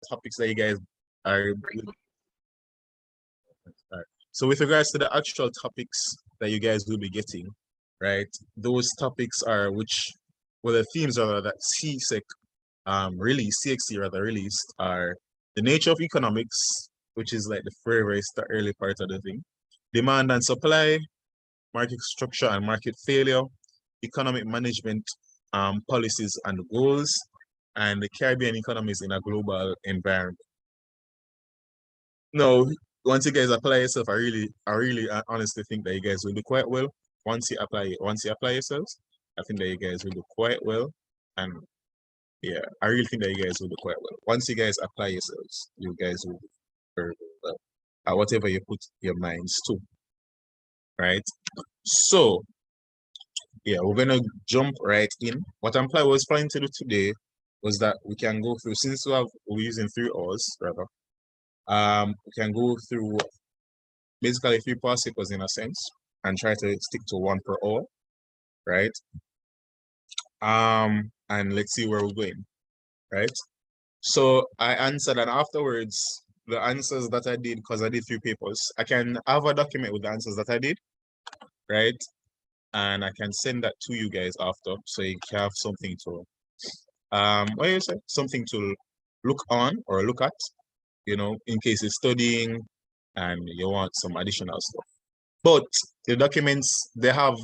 topics that you guys are. So with regards to the actual topics that you guys will be getting, right? Those topics are the themes are that CSEC released, CXC rather released, are the nature of economics, which is like the very early part of the thing, demand and supply, market structure and market failure, economic management policies and goals, and the Caribbean economies in a global environment. No, once you guys apply yourself, I really honestly think that you guys will do quite well. Once you apply yourselves, I think that you guys will do quite well. And yeah, I really think that you guys will do quite well. Once you guys apply yourselves, you guys will do very well at whatever you put your minds to. Right? So yeah, we're gonna jump right in. What I was planning to do today was that we can go through, since we're using 3 hours rather, we can go through basically 3 past papers in a sense and try to stick to 1 per hour, right? And let's see where we're going, right? So I answered, and afterwards, the answers that I did, because I did 3 papers, I can have a document with the answers that I did, right? And I can send that to you guys after, so you can have something to, what do you say? Something to look on or look at, you know, in case you're studying and you want some additional stuff. But the documents, they have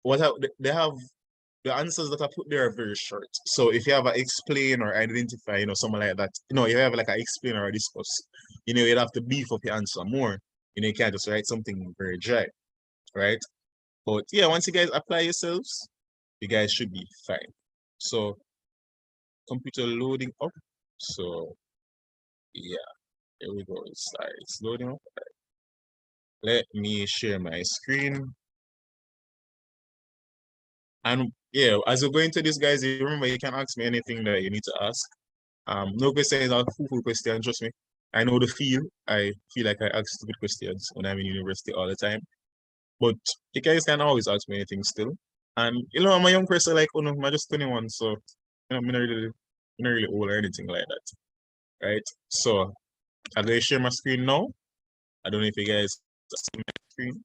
the answers that I put there are very short. So if you have a explain or identify, you know, something like that, you know, you have like a explain or a discuss, you know, you'd have to beef up your answer more. You know, you can't just write something very dry, right? But yeah, once you guys apply yourselves, you guys should be fine. So computer loading up. So yeah, here we go. It's loading up. Let me share my screen. And yeah, as we're going to this, guys, you remember you can ask me anything that you need to ask. No question is a full question, trust me. I know the feel. I feel like I ask stupid questions when I'm in university all the time. But you guys can always ask me anything still. And you know, I'm a young person, like, oh no, I'm just 21, so you know, I'm not really old or anything like that. Right? So I'm gonna share my screen now. I don't know if you guys see my screen.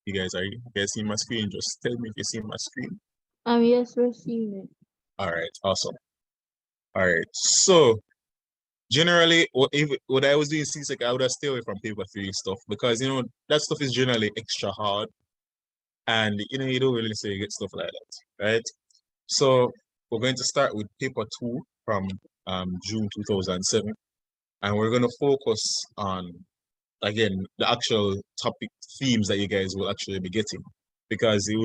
You guys see my screen? Just tell me if you see my screen. Yes, we're seeing it. All right, awesome. All right, so generally, what I was doing CSEC, I would have stayed away from paper 3 stuff because you know that stuff is generally extra hard, and you know you don't really say you get stuff like that, right? So we're going to start with paper 2 from June 2007, and we're going to focus on, again, the actual topic themes that you guys will actually be getting, because it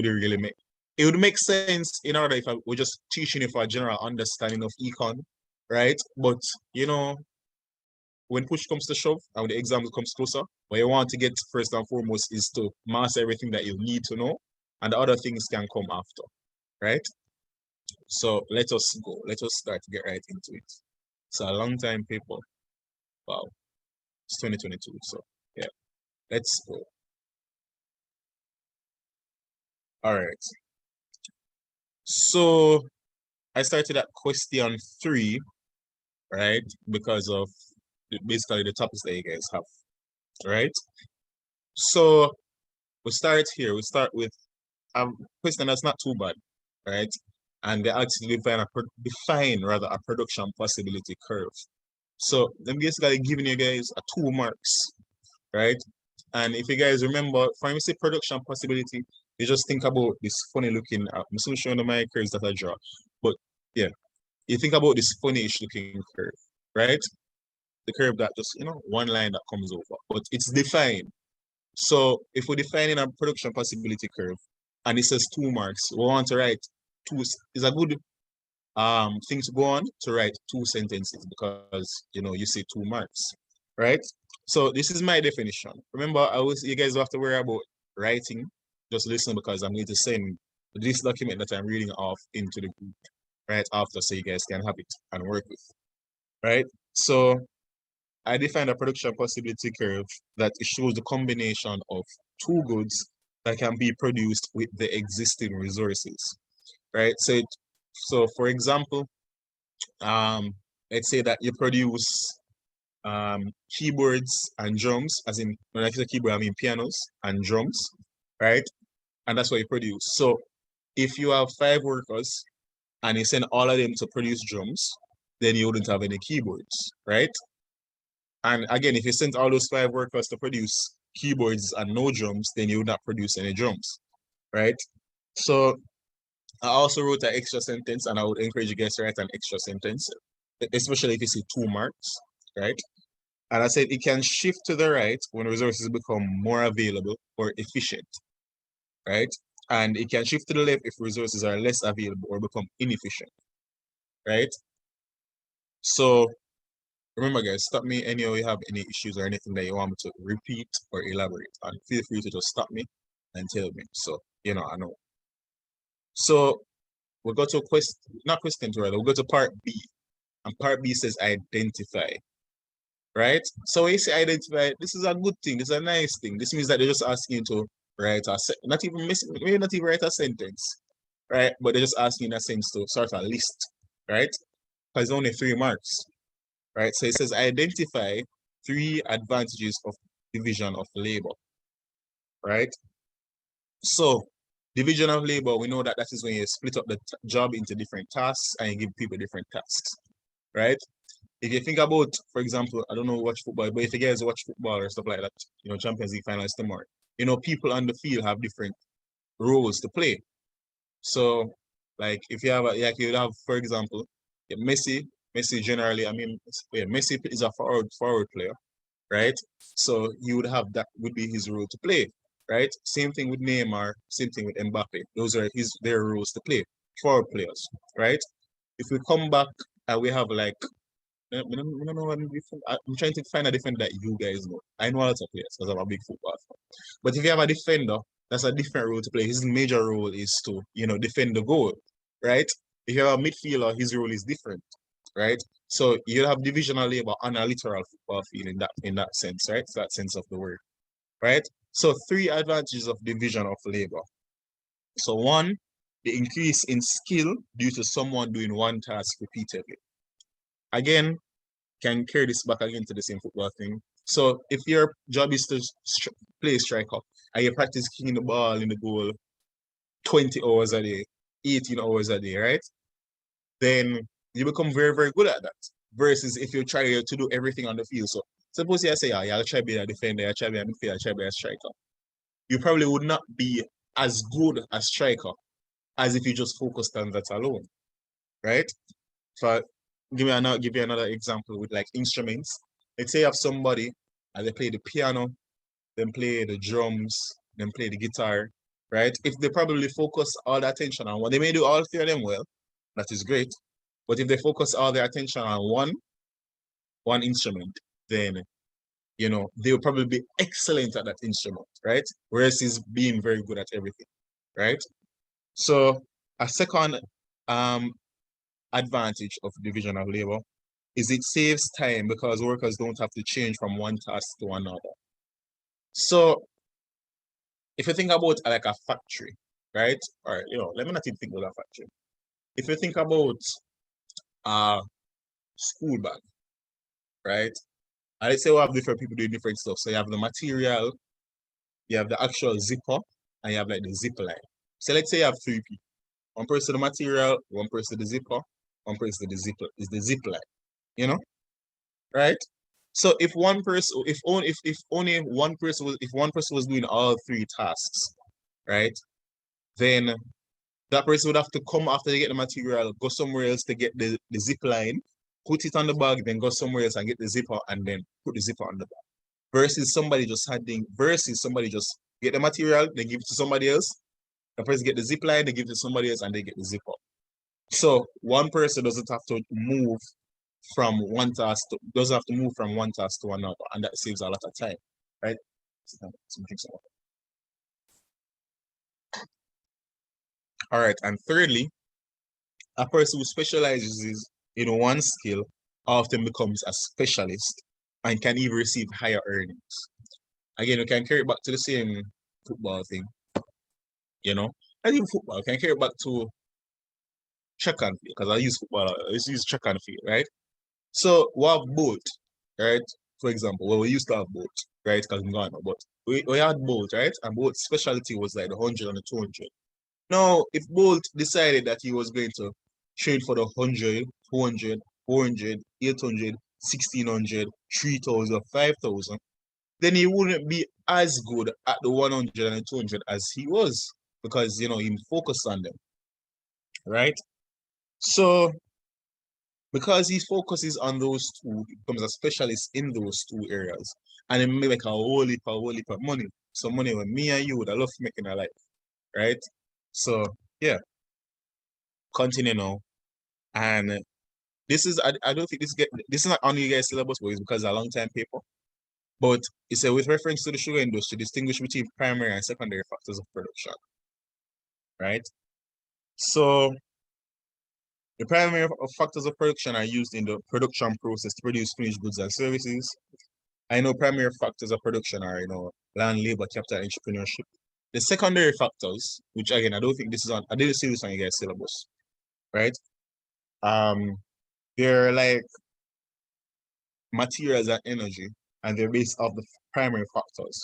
would make sense in order if we're just teaching you for a general understanding of econ, right? But you know, when push comes to shove and when the exam comes closer, what you want to get first and foremost is to master everything that you need to know, and the other things can come after, right? So let us go. Let us start to get right into it. It's a long time paper. Wow. It's 2022, so yeah. Let's go. All right. So I started at question 3, right? Because of basically the topics that you guys have, right? So we start here. We start with a question that's not too bad, right? And they actually define a production possibility curve. So I'm basically giving you guys a 2 marks, right? And if you guys remember, when we say production possibility, you just think about this funny looking, I'm still showing my curves that I draw, but yeah, you think about this funny-ish looking curve, right? The curve that just, you know, one line that comes over, but it's defined. So if we're defining a production possibility curve and it says 2 marks, we want to write 2, is a good thing to go on to write 2 sentences because, you know, you say 2 marks, right? So this is my definition. Remember, you guys don't have to worry about writing. Just listen, because I'm going to send this document that I'm reading off into the group right after, so you guys can have it and work with, right? So I define a production possibility curve that it shows the combination of 2 goods that can be produced with the existing resources, right? So for example, let's say that you produce keyboards and drums, as in when I say keyboard, I mean pianos and drums, right? And that's what you produce. So if you have 5 workers and you send all of them to produce drums, then you wouldn't have any keyboards, right? And again, if you sent all those 5 workers to produce keyboards and no drums, then you would not produce any drums, right? So I also wrote an extra sentence, and I would encourage you guys to write an extra sentence, especially if you see 2 marks, right? And I said it can shift to the right when resources become more available or efficient, right? And it can shift to the left if resources are less available or become inefficient, right? So remember, guys, stop me anyhow you have any issues or anything that you want me to repeat or elaborate on. Feel free to just stop me and tell me. So, I know. So we'll go to not question two, rather. We'll go to part B. And part B says identify, right? So when you say identify, this is a good thing. This is a nice thing. This means that they're just asking you to write maybe not even write a sentence, right? But they're just asking in a sense to sort of list, right? Because only 3 marks, right? So it says identify 3 advantages of division of labor, right? So division of labor, we know that is when you split up the job into different tasks and you give people different tasks, right? If you think about, for example, I don't know watch football, but if you guys watch football or stuff like that, Champions League finals tomorrow, people on the field have different roles to play. So, like if you have you'd have, for example, Messi generally, Messi is a forward player, right? So you would have that would be his role to play, right? Same thing with Neymar, same thing with Mbappe. Those are their roles to play, forward players, right? If we come back and we have like I don't know. I'm trying to find a defender that you guys know. I know a lot of players because I'm a big football fan. But if you have a defender, that's a different role to play. His major role is to, defend the goal, right? If you have a midfielder, his role is different, right? So you have divisional labor on a literal football field in that sense, right? That sense of the word, right? So 3 advantages of division of labor. So 1, the increase in skill due to someone doing one task repeatedly. Again, can carry this back again to the same football thing. So if your job is to play striker and you practice kicking the ball in the goal 20 hours a day, 18 hours a day, right? Then you become very, very good at that. Versus if you try to do everything on the field. So suppose you say, I'll try to be a defender, I'll try to be a midfielder, I'll try to be a striker. You probably would not be as good a striker as if you just focused on that alone, right? So give you another example with like instruments. Let's say you have somebody and they play the piano, then play the drums, then play the guitar, right? If they probably focus all their attention on one, they may do all 3 of them well, that is great. But if they focus all their attention on one instrument, then they'll probably be excellent at that instrument, right? Whereas he's being very good at everything, right? So a second advantage of division of labor is it saves time because workers don't have to change from one task to another. So if you think about like a factory, right? Or let me not even think about a factory. If you think about a school bag, right? And let's say we have different people doing different stuff. So you have the material, you have the actual zipper, and you have like the zip line. So let's say you have 3 people. One person the material, one person the zipper, one person the zip line. Right? So if one person, if only one person was doing all 3 tasks, right? Then that person would have to come after they get the material, go somewhere else to get the zip line, put it on the bag, then go somewhere else and get the zipper and then put the zipper on the bag. Versus somebody just get the material, they give it to somebody else. The person get the zip line, they give it to somebody else and they get the zipper. So one person doesn't have to move from one task to another, and that saves a lot of time, right? All right, and thirdly, a person who specializes in one skill often becomes a specialist and can even receive higher earnings. Again, we can carry it back to the same football thing, not even football, we can carry it back to track and field, because I use football, I used to use track and field, right? So we have both, right? For example, well, we used to have both, right? Because I'm gone, but we had both, right? And both specialty was like the 100 and the 200. Now, if Bolt decided that he was going to trade for the 100, 200, 400, 800, 1600, 3000, 5000, then he wouldn't be as good at the 100 and the 200 as he was, because, you know, he focused on them, right? So, because he focuses on those two, he becomes a specialist in those two areas, and he make a whole heap of money. So money when me and you would love making a life, right? So, yeah, continue now. And this is, I don't think this is not on you guys' syllabus, but it's because it's a long time paper. But it said, with reference to the sugar industry, distinguish between primary and secondary factors of production, right? So the primary factors of production are used in the production process to produce finished goods and services. I know primary factors of production are, you know, land, labor, capital, entrepreneurship. The secondary factors, which again, I don't think this is on, I didn't see this on you guys' syllabus, right? They're like materials and energy, and they're based off the primary factors.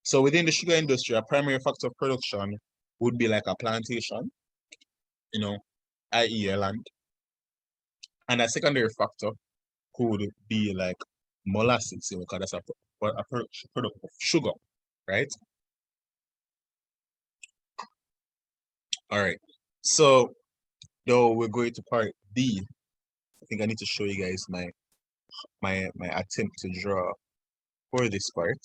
So within the sugar industry, a primary factor of production would be like a plantation, you know, i.e. a land. And a secondary factor could be like molasses, you know, because that's a product of sugar, right? All right. So though we're going to part B, I think I need to show you guys my attempt to draw for this part.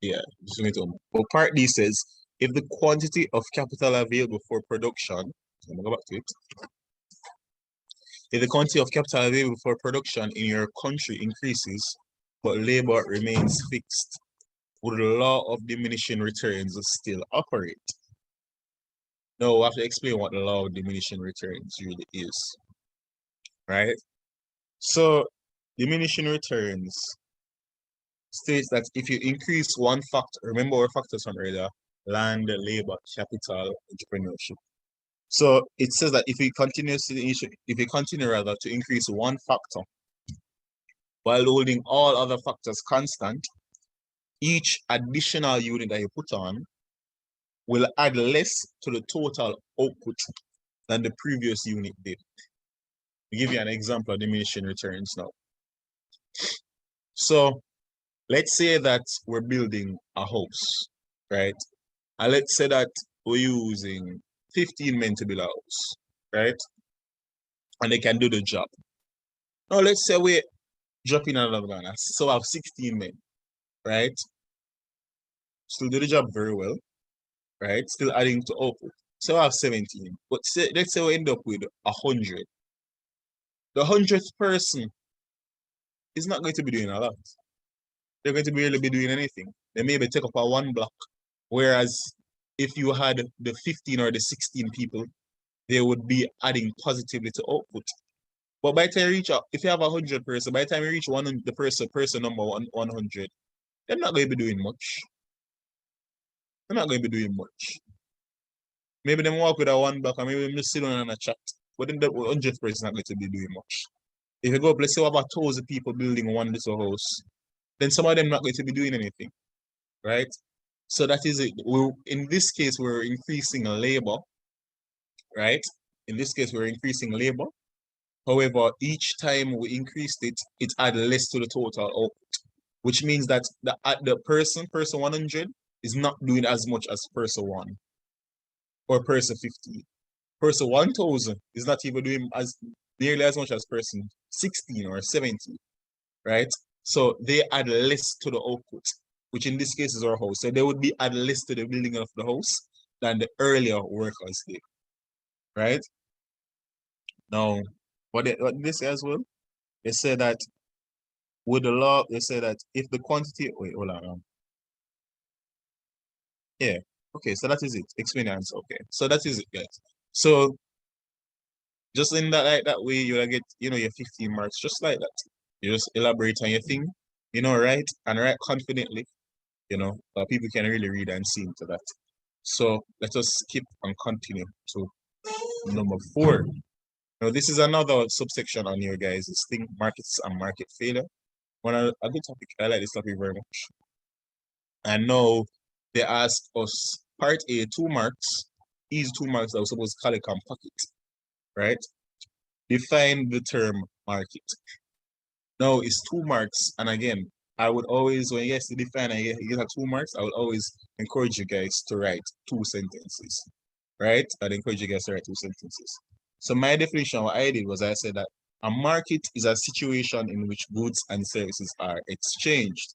Yeah, just going to. Well, part D says if the quantity of capital available for production, I'm gonna go back to it. If the quantity of capital available for production in your country increases, but labor remains fixed, would the law of diminishing returns still operate? No, we have to explain what the law of diminishing returns really is, right? So, diminishing returns states that if you increase one factor, remember our factors from earlier, land, labor, capital, entrepreneurship. So it says that if you continue rather to increase one factor while holding all other factors constant, each additional unit that you put on will add less to the total output than the previous unit did. I'll give you an example of diminishing returns now. So let's say that we're building a house, right? And let's say that we're using 15 men to build a house, right? And they can do the job. Now let's say we drop in another man, so I have 16 men, right? Still do the job very well, right? Still adding to output. So I have 17. But let's say we end up with 100. The 100th person is not going to be doing a lot. They're going to barely be doing anything. They maybe take up a one block. Whereas if you had the 15 or the 16 people, they would be adding positively to output. But by the time you reach out, if you have 100 person, by the time you reach the person number 100, they're not going to be doing much. They're not going to be doing much. Maybe them walk with a one block, or maybe them just sit down and a chat. But then the 100th person is not going to be doing much. If you go up, let's say we have 1,000 people building one little house, then some of them not going to be doing anything, right? So that is it. In this case, we're increasing labor, right? In this case, we're increasing labor. However, each time we increased it, it added less to the total output, which means that the person 100, is not doing as much as person 1 or person 50. Person 1,000 is not even doing nearly as much as person 16 or 70, right? So they add less to the output, which in this case is our house. So they would be add less to the building of the house than the earlier workers did, right? Now, what did they say as well? They said that with the law, they say that if the quantity, wait, hold on. Yeah, okay, so that is it. Explain the answer. Okay, so that is it, guys. So just in that like that way, you'll get, you know, your 15 marks just like that. You just elaborate on your thing, you know, write confidently, you know, people can really read and see into that. So let us skip and continue to number 4. Now this is another subsection on your guys' thing, markets and market failure. A good topic. I like this topic very much. And now they ask us part A 2 marks. These 2 marks that we're supposed to collect and pocket, right? Define the term market. Now it's 2 marks, and again, I would always, when you guys define and you get 2 marks, I would always encourage you guys to write 2 sentences, right? I'd encourage you guys to write 2 sentences. So my definition, what I did was I said that a market is a situation in which goods and services are exchanged.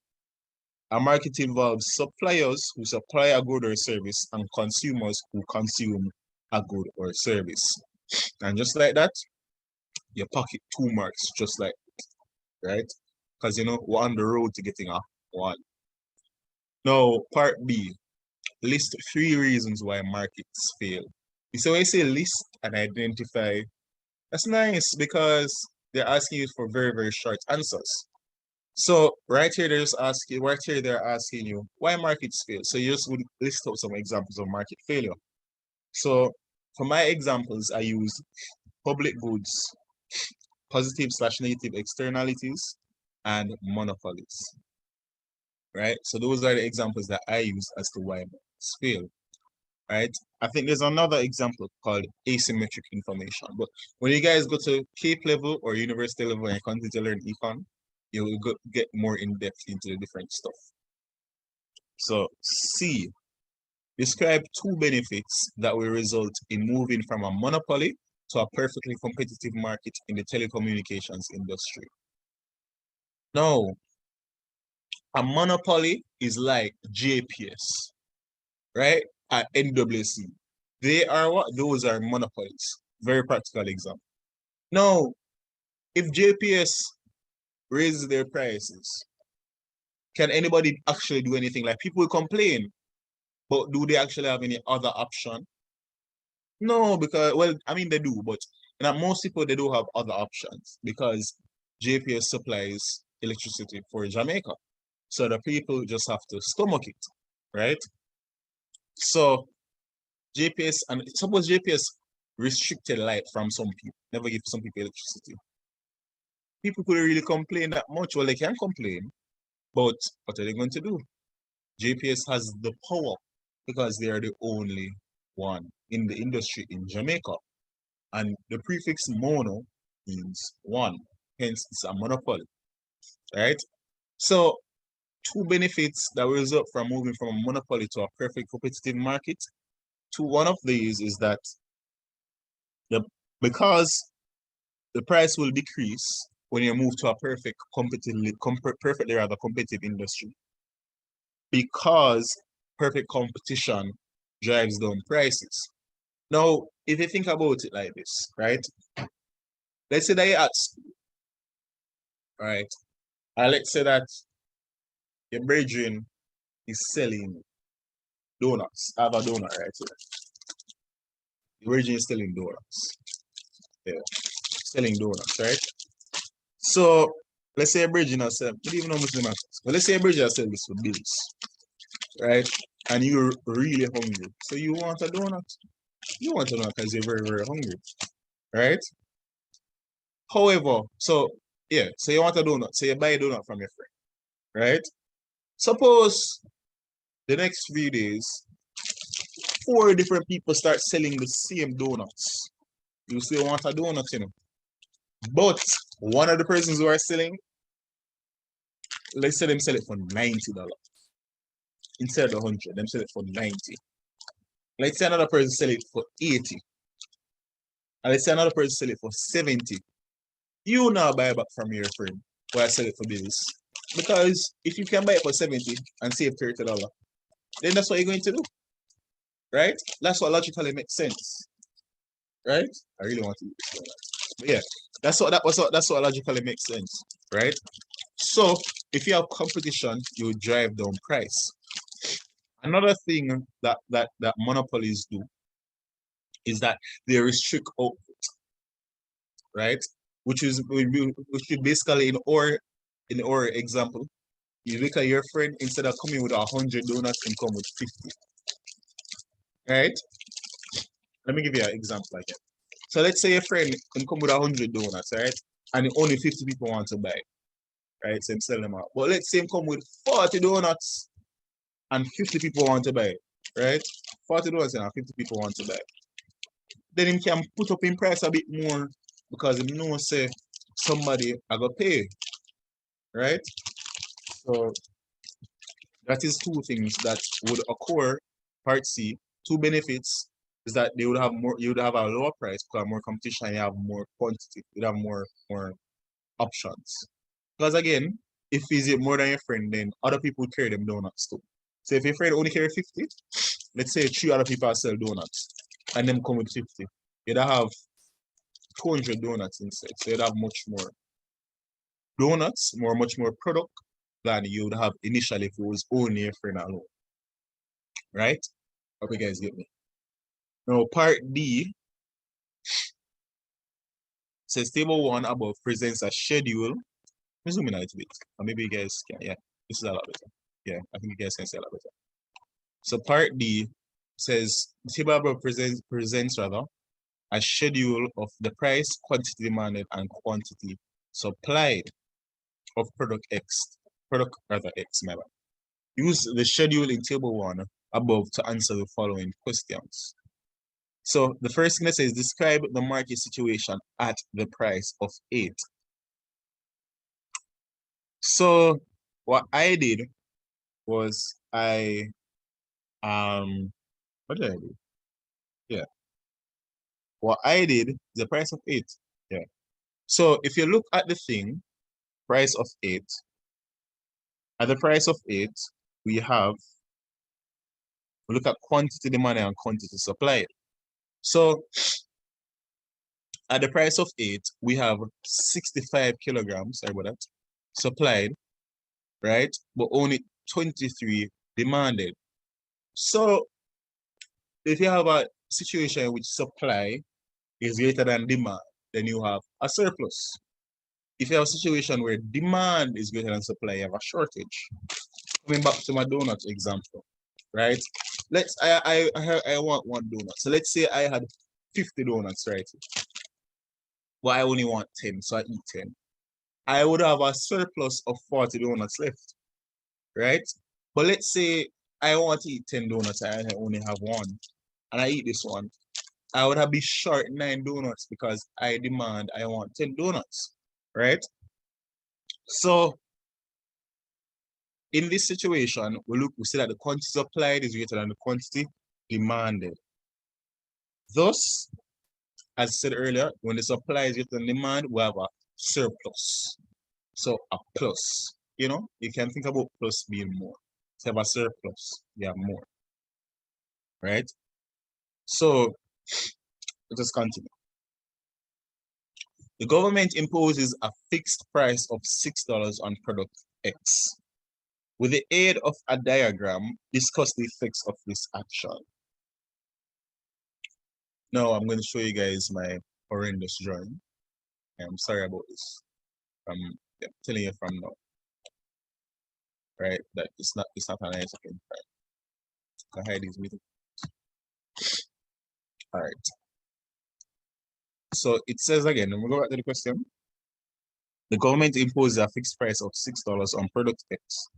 A market involves suppliers who supply a good or service and consumers who consume a good or service. And just like that, you pocket 2 marks just like that, right? Because you know we're on the road to getting a 1. Now, part B, list 3 reasons why markets fail. So when you say list and identify, that's nice because they're asking you for very, very short answers. So right here they're asking you why markets fail. So you just would list out some examples of market failure. So for my examples, I use public goods, positive/negative externalities, and monopolies. Right? So those are the examples that I use as to why markets fail. Right? I think there's another example called asymmetric information. But when you guys go to CAPE level or university level and continue to learn econ, you will get more in depth into the different stuff. So C, describe 2 benefits that will result in moving from a monopoly to a perfectly competitive market in the telecommunications industry. Now, a monopoly is like JPS, right? At NWC. They are what? Those are monopolies. Very practical example. Now, if JPS raises their prices, can anybody actually do anything? Like people complain, but do they actually have any other option? No, because, well, I mean, they do, but most people, they do have other options because JPS supplies electricity for Jamaica. So the people just have to stomach it, right? So JPS, and suppose JPS restricted light from some people, never give some people electricity. People could really complain that much. Well, they can complain, but what are they going to do? JPS has the power because they are the only one in the industry in Jamaica. And the prefix mono means 1. Hence, it's a monopoly, right? So 2 benefits that result from moving from a monopoly to a perfect competitive market. One of these is that because the price will decrease when you move to a perfectly competitive industry, because perfect competition drives down prices. Now, if you think about it like this, right? Let's say that you're at school, right? And let's say that your brethren is selling donuts. I have a donut right here. Your brethren is selling donuts. Yeah, selling donuts, right? So let's say a brethren is selling, I don't even know how much they matter. But let's say a brethren is selling this for bills, right? And you're really hungry. So you want a donut? You want a donut because you're very, very hungry, right? However, so yeah, so you want a donut, so you buy a donut from your friend, right? Suppose the next few days, 4 different people start selling the same donuts. You still want a donut, you know. But one of the persons who are selling, let's say them sell it for $90. Instead of the 100, them sell it for 90. Let's say another person sell it for 80. And let's say another person sell it for 70. You now buy back from your friend where I sell it for bills. Because if you can buy it for 70 and save $30, then that's what you're going to do. Right? That's what logically makes sense. Right? I really want to do this. But yeah, that's what logically makes sense. Right? So if you have competition, you will drive down price. Another thing that monopolies do is that they restrict output. Right? Which is basically in our example, you look at your friend, instead of coming with 100 donuts, and come with 50. right? Let me give you an example again. So let's say a friend can come with 100 donuts, right? And only 50 people want to buy, right? So him sell them out. But let's say him come with 40 donuts and 50 people want to buy, right? 40 donuts and 50 people want to buy. Then him can put up in price a bit more because he knows say somebody I go pay, right? So that is two things that would occur. Part C, two benefits is that they would have more, you would have a lower price because more competition, you have more quantity, you have more options. Because again, if you it more than your friend, then other people carry them donuts too. So if your friend only carry 50, let's say 3 other people sell donuts and them come with 50, you'd have 200 donuts instead. So you'd have much more donuts, much more product than you would have initially if it was only your friend alone. Right? Hope you guys get me. Now, part D says table 1 above presents a schedule. Let me zoom in a little bit. Or maybe you guys can, yeah, this is a lot better. Yeah, I think you guys can see a lot better. So part D says the table above presents rather a schedule of the price, quantity demanded, and quantity supplied of product X. Product rather X, my bad. Use the schedule in table 1 above to answer the following questions. So the first thing that says describe the market situation at the price of 8. So what I did was what did I do? Yeah. What I did is the price of 8. Yeah. So if you look at the thing, price of 8, at the price of 8, we look at quantity demanded and quantity supplied. So at the price of 8, we have 65 kilograms, sorry about that, supplied, right? But only 23 demanded. So if you have a situation in which supply is greater than demand, then you have a surplus. If you have a situation where demand is greater than supply, you have a shortage. Coming back to my donut example, right? I want one donut. So let's say I had 50 donuts, right? But I only want 10, so I eat 10. I would have a surplus of 40 donuts left, right? But let's say I want to eat 10 donuts, I only have one, and I eat this one. I would have be short 9 donuts because I want 10 donuts, right? So in this situation, we see that the quantity supplied is greater than the quantity demanded. Thus, as I said earlier, when the supply is greater than demand, we have a surplus. So a plus, you can think about plus being more. So you have a surplus, you have more, right? So let us continue. The government imposes a fixed price of $6 on product X. With the aid of a diagram, discuss the effects of this action. Now I'm going to show you guys my horrendous drawing. I'm sorry about this. I'm telling you from now. Right? That it's not a nice thing. Right? I hide these with it. Alright. So it says again, and we'll go back to the question. The government imposes a fixed price of $6 on product X.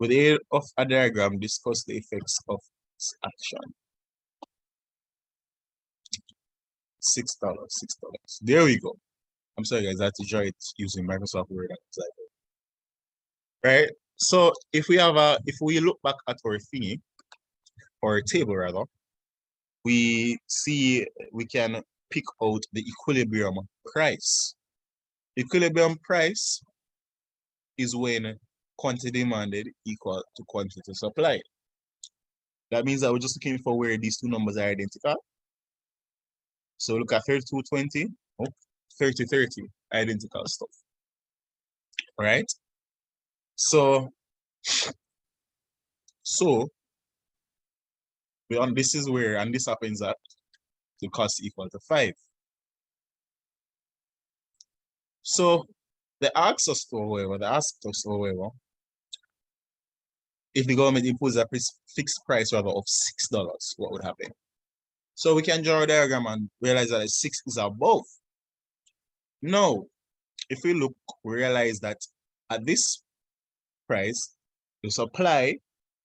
With the aid of a diagram, discuss the effects of this action. $6. There we go. I'm sorry guys, I had to draw it using Microsoft Word. Right? So if we look back at our thingy, or table rather, we see we can pick out the equilibrium price. Equilibrium price is when quantity demanded equal to quantity supplied. That means that we're just looking for where these two numbers are identical. So look at 3220, 3030, identical stuff. All right. So this is where, and this happens at the cost equal to 5. So they asked us, however, if the government imposes a fixed price rather of $6, what would happen? So we can draw a diagram and realize that 6 is above. Now, if we look, we realize that at this price, the supply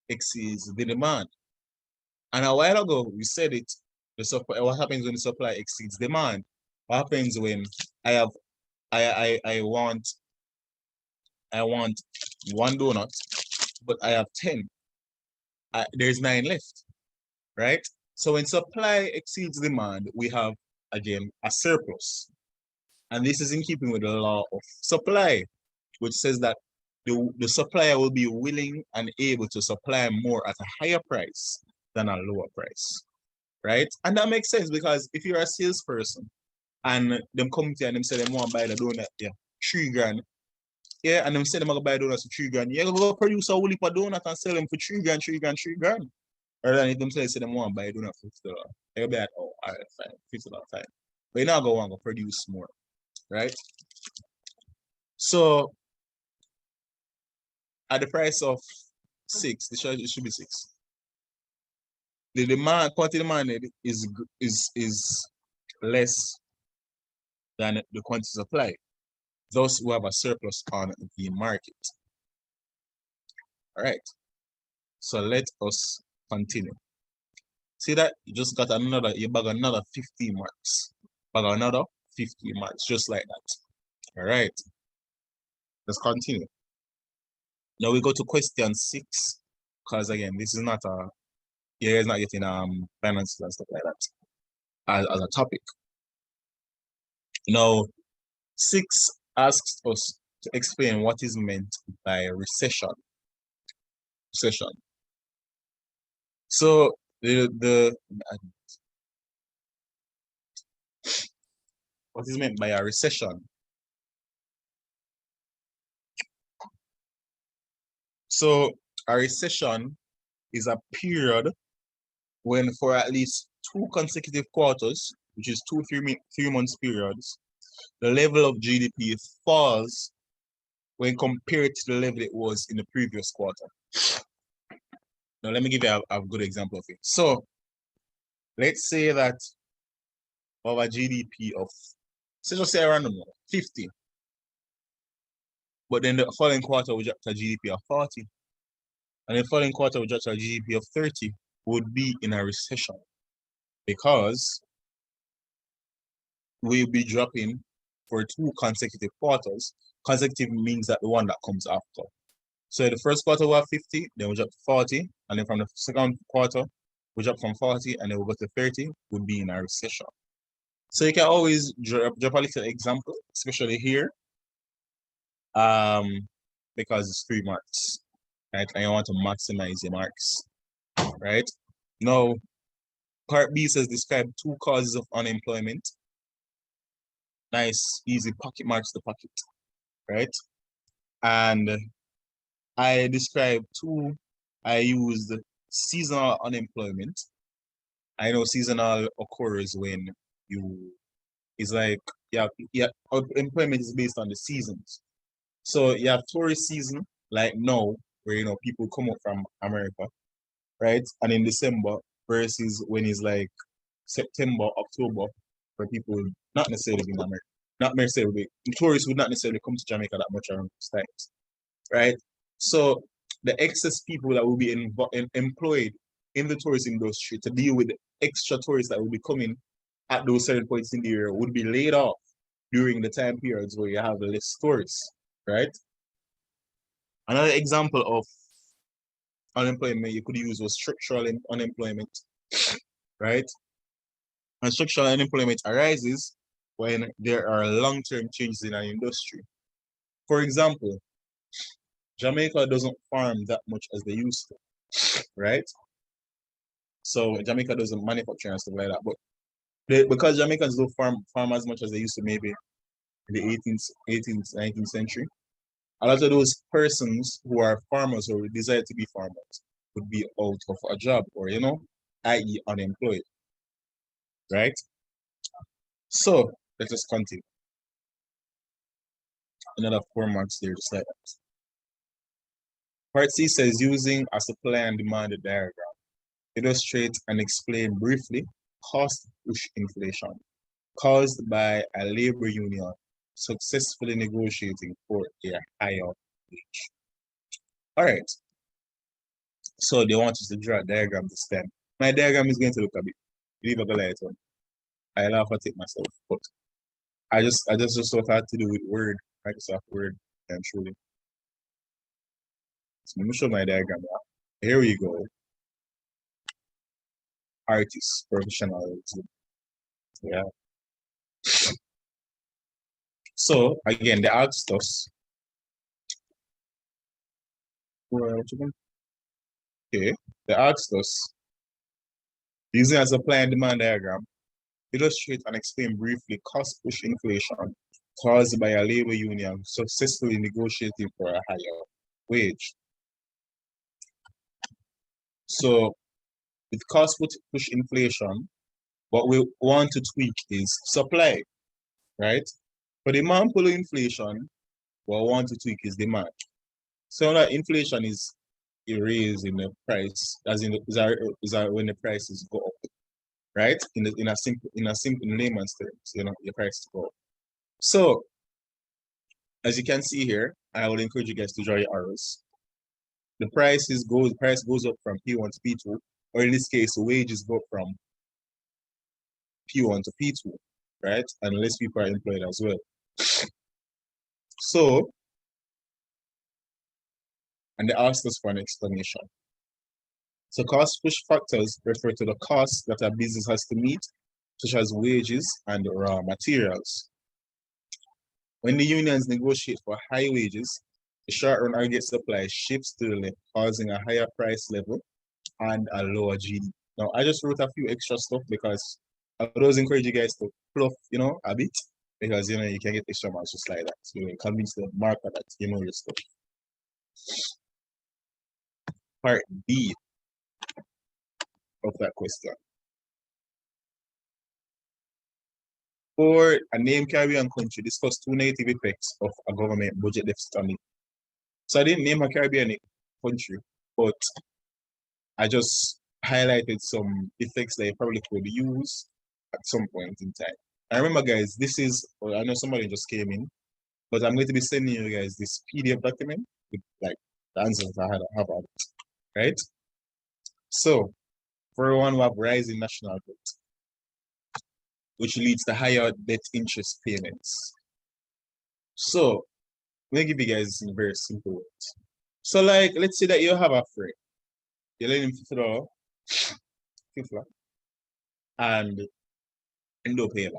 exceeds the demand. And a while ago, we said it, what happens when the supply exceeds demand? What happens when I want one donut, but I have 10. There's 9 left, right? So when supply exceeds demand, we have, again, a surplus. And this is in keeping with the law of supply, which says that the supplier will be willing and able to supply more at a higher price than a lower price, right? And that makes sense because if you're a salesperson and them come to you and them say they want to buy the donut, yeah, 3 grand, yeah, and them say them going to buy donuts for 3 grand, you're going to go produce a whole heap of donut and sell them for 3 grand, 3 grand, 3 grand. Or than if them say them want to buy a donut for $50. They'll be like, oh, all right, fine, $50, fine. But you're not going to want to produce more, right? So at the price of 6, it should be 6. The demand, quantity demanded is less than the quantity supply. Thus, we have a surplus on the market. All right. So let us continue. See that you just got another, you bag another 50 marks. Bag another 50 marks, just like that. All right. Let's continue. Now we go to question 6, because again, this is not a, it's not getting finances and stuff like that as a topic. Now, 6 asks us to explain what is meant by recession. Recession. So what is meant by a recession? So a recession is a period when for at least 2 consecutive quarters, which is 2 3 months periods, the level of GDP falls when compared to the level it was in the previous quarter. Now let me give you a good example of it. So let's say that of a GDP of, so just say a random number, 50. But then the following quarter we drop to a GDP of 40. And the following quarter we drop to a GDP of 30, would be in a recession. Because we'll be dropping for 2 consecutive quarters. Consecutive means that the one that comes after. So the first quarter we have 50, then we drop to 40, and then from the second quarter we drop from 40, and then we go to 30, would be in a recession. So you can always drop a little example, especially here, because it's 3 marks, right? And you want to maximize your marks, right? Now, part B says describe 2 causes of unemployment. Nice, easy pocket marks to pocket, right? And I described 2. I used seasonal unemployment. I know seasonal occurs when it's like, yeah, employment is based on the seasons. So you have tourist season, like now, where, people come up from America, right? And in December, versus when it's like September, October, where people not necessarily in America, not necessarily, tourists would not necessarily come to Jamaica that much around those times, right? So the excess people that will be employed in the tourist industry to deal with the extra tourists that will be coming at those certain points in the year would be laid off during the time periods where you have less tourists, right? Another example of unemployment you could use was structural unemployment, right? And structural unemployment arises when there are long-term changes in an industry. For example, Jamaica doesn't farm that much as they used to, right? So Jamaica doesn't manufacture and stuff like that. But because Jamaicans don't farm as much as they used to, maybe in the 18th, 19th century, a lot of those persons who are farmers or desire to be farmers would be out of a job or, i.e. unemployed, right? So let us continue. Another 4 marks there, just like that. Part C says using a supply and demand diagram, illustrate and explain briefly cost push inflation caused by a labor union successfully negotiating for a higher wage. All right. So they want us to draw a diagram this time. My diagram is going to look a bit, leave a light on. I laugh at it myself, but I just thought I had to do with Word, Microsoft Word, and truly. So let me show my diagram now. Here we go. Artists, professionals. Yeah. So again, they asked us. Okay, they asked us, using a supply and demand diagram, illustrate and explain briefly cost push inflation caused by a labor union successfully negotiating for a higher wage. So with cost push inflation, what we want to tweak is supply, right? For demand pull inflation, what we want to tweak is demand. So that inflation is a raise in the price, as in when the prices go up, right? In a simple layman's terms, your prices go up. So as you can see here, I would encourage you guys to draw your arrows. The price goes up from P1 to P2, or in this case, the wages go from P1 to P2, right? And less people are employed as well. So, and they asked us for an explanation. So cost push factors refer to the costs that a business has to meet, such as wages and raw materials. When the unions negotiate for high wages, the short-run aggregate supply shifts to the left, causing a higher price level and a lower GDP. Now, I just wrote a few extra stuff because I would always encourage you guys to fluff, a bit, because, you can get extra marks just like that. So you convince the marker that you know your stuff. Part B of that question. For a named Caribbean country, discuss two negative effects of a government budget deficit on it. So I didn't name a Caribbean country, but I just highlighted some effects that you probably could use at some point in time. I remember, guys, I know somebody just came in, but I'm going to be sending you guys this PDF document with like the answers I have on it, right? So, for one, we have rising national debt, which leads to higher debt interest payments. So, let me give you guys this in very simple words. So, like, let's say that you have a friend, you're lending $50, and don't pay back,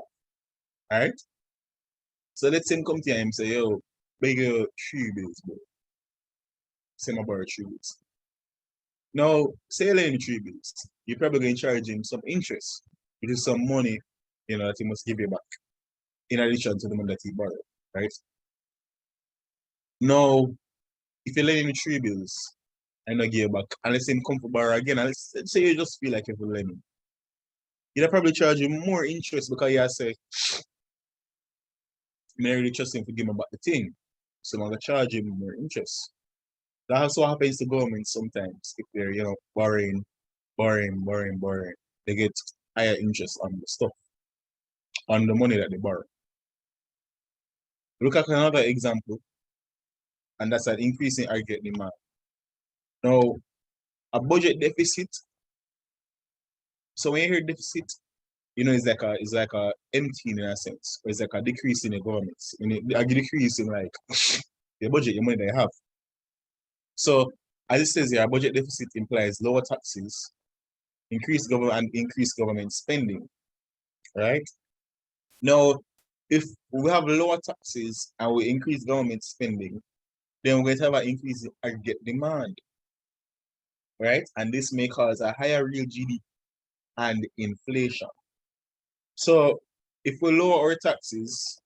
all right? So let's say him come to you and say, yo, beg your 3 bills, bro. Say my borrow 3 bills. Now, say you lend him 3 bills, you're probably going to charge him some interest, which is some money, that he must give you back, in addition to the money that he borrowed, right? Now, if you lend him 3 bills and not give you back, and let's say him come for borrow again, and let's say you just feel like if you lend him, you'd probably charge him more interest because you say, I really trust him to give me back the thing. So I'm going to charge him more interest. That also happens to government sometimes. If they're, borrowing, they get higher interest on the stuff, on the money that they borrow. Look at another example, and that's an increase in aggregate demand. Now, a budget deficit. So when you hear deficit, it's like a empty in a sense. Or it's like a decrease in the government. A decrease in like the budget, the money they have. So as it says here, a budget deficit implies lower taxes, increased government spending. Right? Now, if we have lower taxes and we increase government spending, then we're going to have an increase in aggregate demand. Right? And this may cause a higher real GDP and inflation. So if we lower our taxes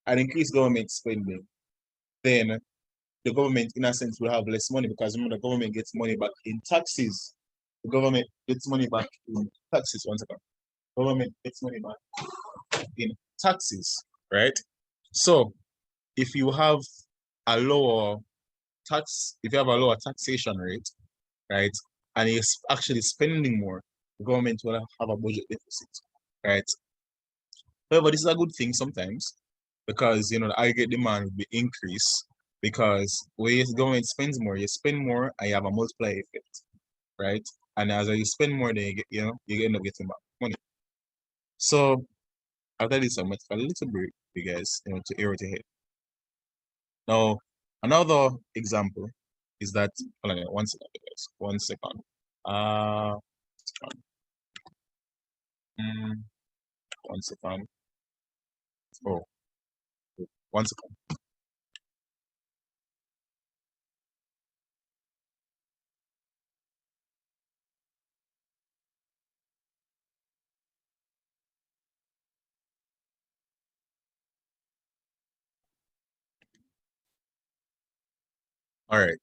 and increase government spending, then the government, in a sense, will have less money because remember, the government gets money back in taxes. The government gets money back in taxes. One second. Government gets money back in taxes, right? So if you have a lower taxation rate, right, and you're actually spending more, the government will have a budget deficit, right? However, this is a good thing sometimes because the aggregate demand will be increased because when the government spends more, you spend more and you have a multiplier effect, right? And as you spend more, then you end up getting back money. So after this, I'm going to take a little break, you guys, to air it ahead. Now, another example is that, hold on, 1 second, guys, 1 second. Uh, 1 second. Oh, 1 second. All right.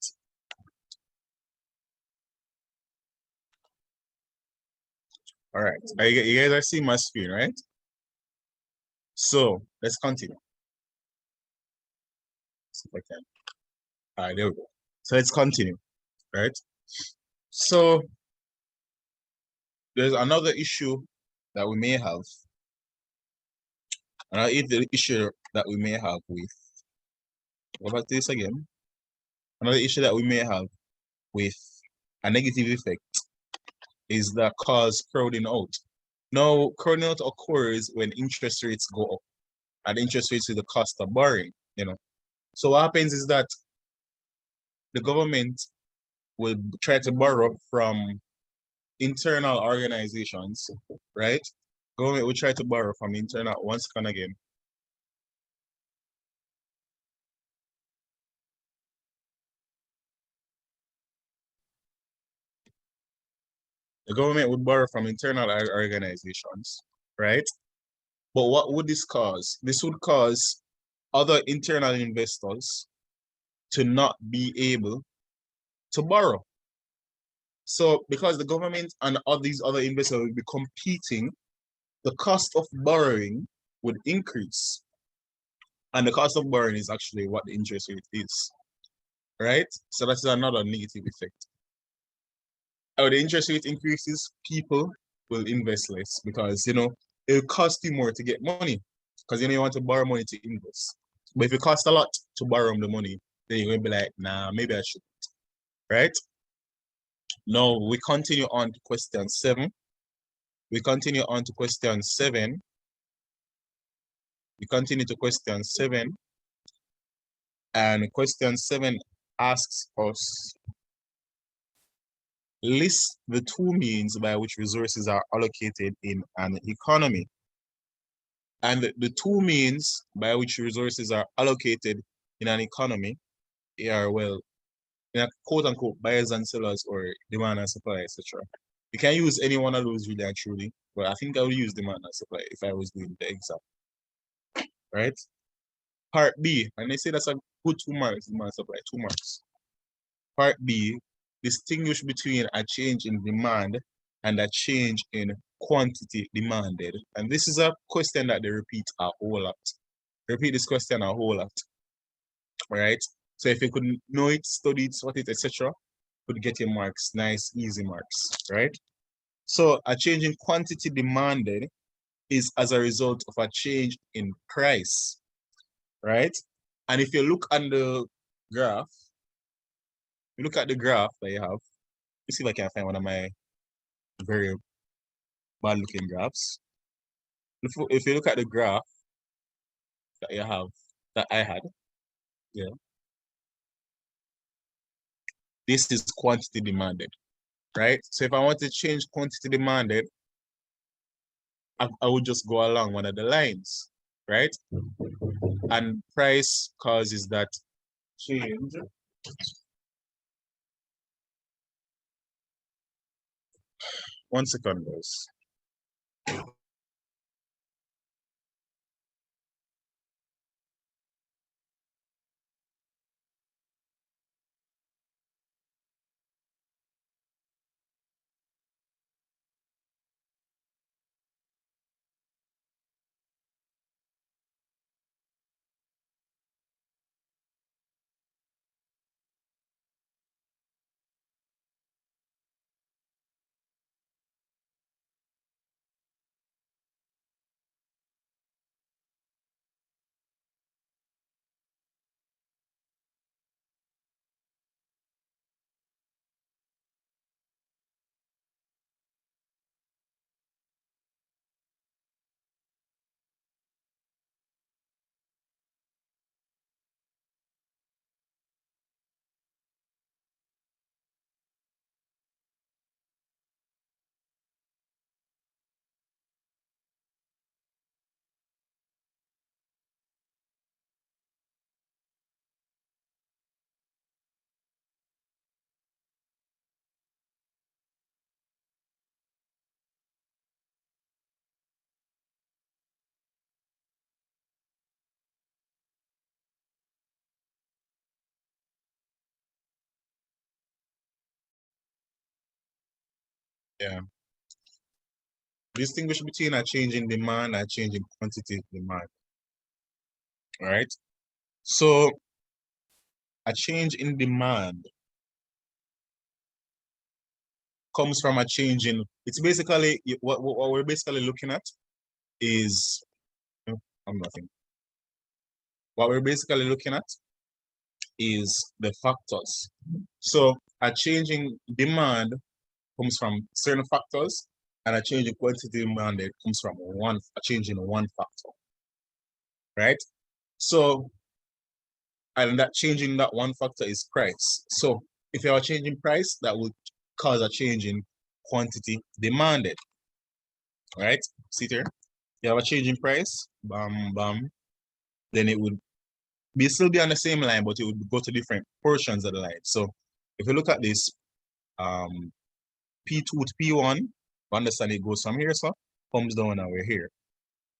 All right. You guys are seeing my screen, right? So let's continue. See if I can. All right, there we go. So let's continue, right? So there's another issue that we may have. Another issue that we may have with, go back to this again. Another issue that we may have with a negative effect is that cause crowding out. Now, crowding out occurs when interest rates go up, and interest rates is the cost of borrowing, So what happens is that the government will try to borrow from internal organizations, right? Government will try to borrow from internal, 1 second again. The government would borrow from internal organizations, right? But what would this cause? This would cause other internal investors to not be able to borrow. So because the government and all these other investors will be competing, the cost of borrowing would increase. And the cost of borrowing is actually what the interest rate is, right? So that's another negative effect. How the interest rate increases, people will invest less because, it'll cost you more to get money because, you want to borrow money to invest. But if it costs a lot to borrow the money, then you're going to be like, nah, maybe I should, right? Now, we continue on to question 7. We continue on to question 7. We continue to question 7. And question 7 asks us, list the 2 means by which resources are allocated in an economy. And the 2 means by which resources are allocated in an economy are, well, quote unquote, buyers and sellers or demand and supply, etc. You can use any one of those really and truly, but I think I would use demand and supply if I was doing the exam, right? Part B, and they say that's a good 2 marks, demand and supply, 2 marks. Part B, distinguish between a change in demand and a change in quantity demanded. And this is a question that they repeat a whole lot. Repeat this question a whole lot, right? So if you could know it, study it, sort it, etc., could get your marks, nice, easy marks, right? So a change in quantity demanded is as a result of a change in price, right? And if you look on the graph, you look at the graph that you have, let's see if I can find one of my very bad looking graphs. If you look at the graph that you have, that I had, yeah, this is quantity demanded, right? So if I want to change quantity demanded, I would just go along one of the lines, right? And price causes that change. 1 second, guys. Yeah. Distinguish between a change in demand and a change in quantity demand. All right. So a change in demand comes from a change in, it's basically what we're basically looking at is, I'm nothing. What we're basically looking at is the factors. So a change in demand comes from certain factors, and a change in quantity demanded comes from a change in one factor, right? So, and that change in that one factor is price. So if you have a change in price, that would cause a change in quantity demanded, right? See there? You have a change in price, bam, bam, then it would still be on the same line, but it would go to different portions of the line. So if you look at this, P2 to P1, understand it goes from here, so comes down and we're here.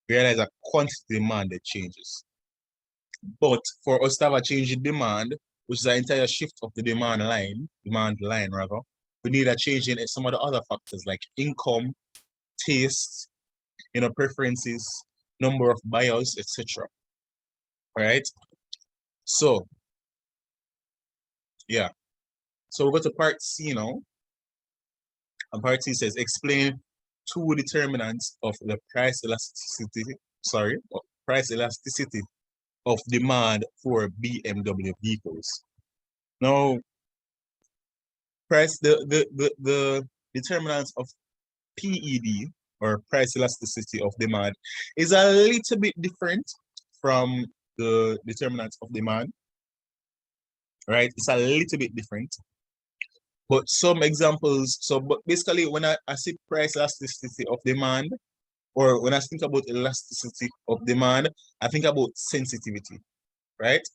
Realize that quantity demanded changes. But for us to have a change in demand, which is an entire shift of the demand line rather, we need a change in some of the other factors like income, taste, preferences, number of buyers, etc. Right? So, yeah. So we go to part C now. And part C says explain two determinants of the price elasticity of demand for BMW vehicles. Now, the determinants of PED, or price elasticity of demand, is a little bit different from the determinants of demand, right? It's a little bit different. But some examples, but basically when I see price elasticity of demand, or when I think about elasticity of demand, I think about sensitivity, right?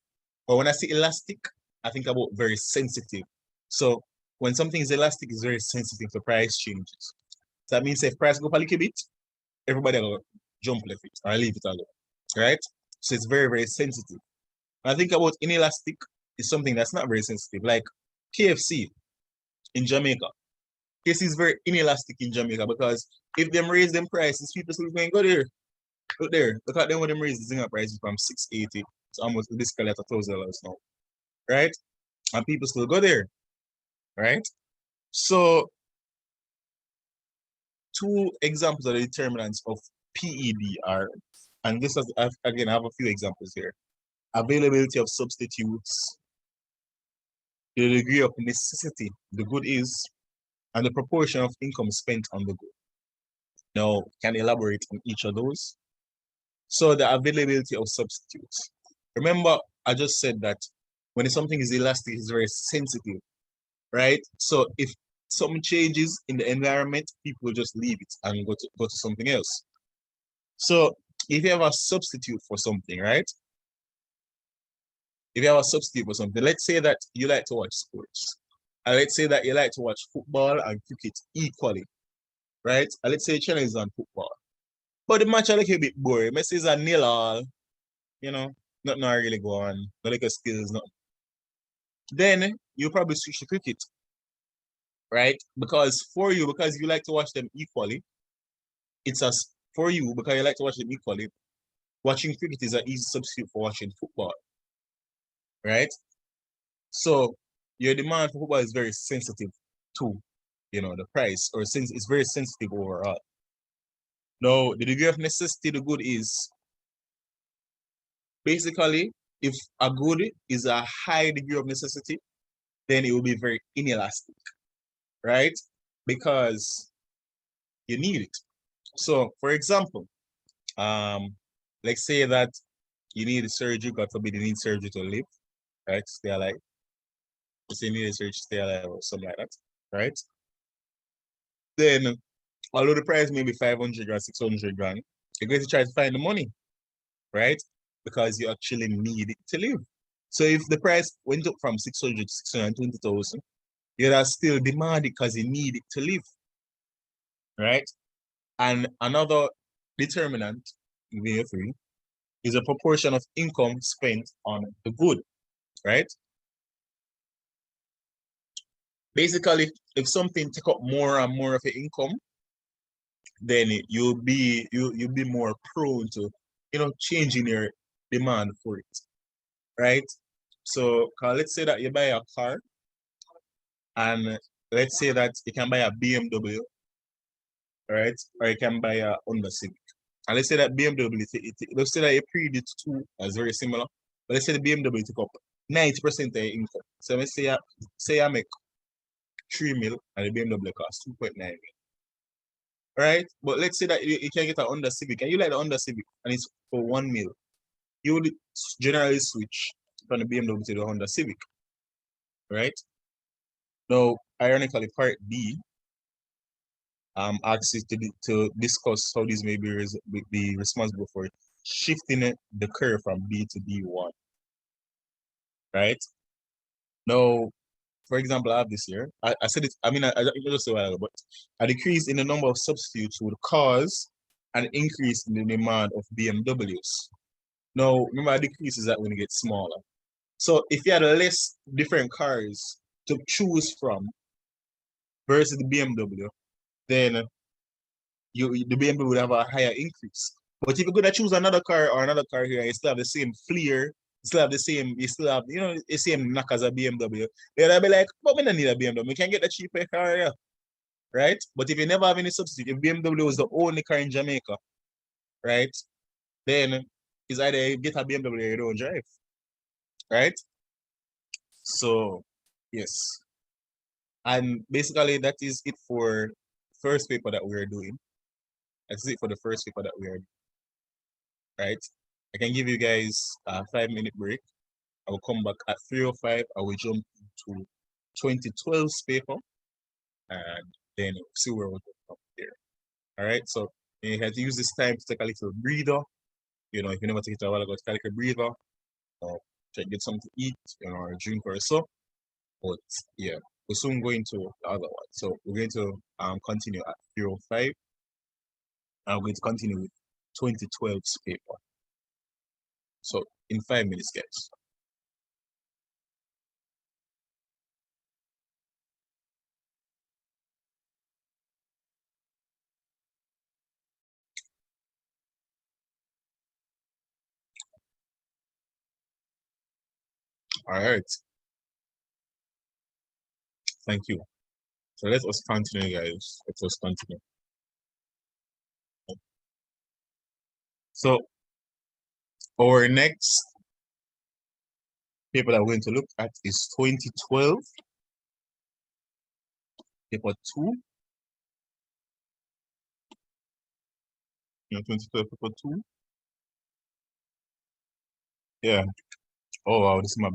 But when I see elastic, I think about very sensitive. So when something is elastic, it's very sensitive to price changes. So that means if price go up a little bit, everybody will jump left it or leave it alone, right? So it's very, very sensitive. When I think about inelastic, is something that's not very sensitive, like KFC in Jamaica. KFC is very inelastic in Jamaica because if them raise them prices, people still going go there. Look there. Look at them when them raise the Zinger prices from $680 to almost basically at $1,000 now. Right? And people still go there. Right? So two examples of the determinants of PED are, and this is again, I have a few examples here. Availability of substitutes, the degree of necessity the good is, and the proportion of income spent on the good. Now, can you elaborate on each of those? So the availability of substitutes. Remember, I just said that when something is elastic, it's very sensitive, right? So if something changes in the environment, people will just leave it and go to something else. So if you have a substitute for something, right? If you have a substitute for something, let's say that you like to watch sports. And let's say that you like to watch football and cricket equally, right? And let's say China is on football. But the match are like a bit boring. Messi is a nil all, nothing really go on, no like a skills, nothing. Then you probably switch to cricket, right? Because you like to watch them equally, for you because you like to watch them equally, watching cricket is an easy substitute for watching football, right? So your demand for football is very sensitive to, the price, or since it's very sensitive overall. Now, the degree of necessity the good is basically if a good is a high degree of necessity, then it will be very inelastic, right? Because you need it. So, for example, let's say that you need surgery, God forbid you need surgery to live, right? Stay alive. Let's say you need a surgery to stay alive or something like that, right? Then, although the price may be 500 grand, 600 grand, you're going to try to find the money, right? Because you actually need it to live. So if the price went up from 600 to 620,000, you'd still demand it because you need it to live, right? And another determinant, V3, is a proportion of income spent on the good, right? basically, if something take up more and more of your income, then you'll be more prone to changing your demand for it, right? So let's say that you buy a car, and let's say that you can buy a BMW, right? Or you can buy a Honda Civic. And let's say that BMW, let's say that you pre the two as very similar, but let's say the BMW took up 90% of your income. So let's say I make 3 mil and the BMW costs 2.9 mil. Right? But let's say that you can get a Honda Civic and you like the Honda Civic and it's for 1 mil. You would generally switch from the BMW to the Honda Civic. Right? Now, ironically, part B asks you to discuss how these may be responsible for shifting the curve from B to D1. Right? Now, for example, I have this here. I said it, I just said a while ago, but a decrease in the number of substitutes would cause an increase in the demand of BMWs. Now, remember, a decrease is that when it gets smaller. So if you had less different cars to choose from versus the BMW, then the BMW would have a higher increase. But if you're going to choose another car or another car here, you still have the same flair, you still have the same knack as a BMW. They'll be like, but we don't need a BMW. We can get the cheaper car here. Right? But if you never have any substitute, if BMW is the only car in Jamaica, right? Then it's either you get a BMW or you don't drive. Right? So, yes. And basically that is it for first paper that we're doing. That's it for the first paper that we are doing. Right? I can give you guys a 5-minute break. I will come back at 3:05. I will jump into 2012's paper and then see where we'll go from there. All right. So you have to use this time to take a little breather. If you never take it a while ago, take a little breather. Try to get something to eat, or a drink or so. But yeah, we're soon going to the other one. So we're going to continue at 3:05. And we're going to continue with 2012's paper. So in 5 minutes, guys. All right. Thank you. So let us continue, guys. Let us continue. So our next paper that we're going to look at is 2012, paper 2. 2012, paper 2. Yeah. Oh, wow. This is my,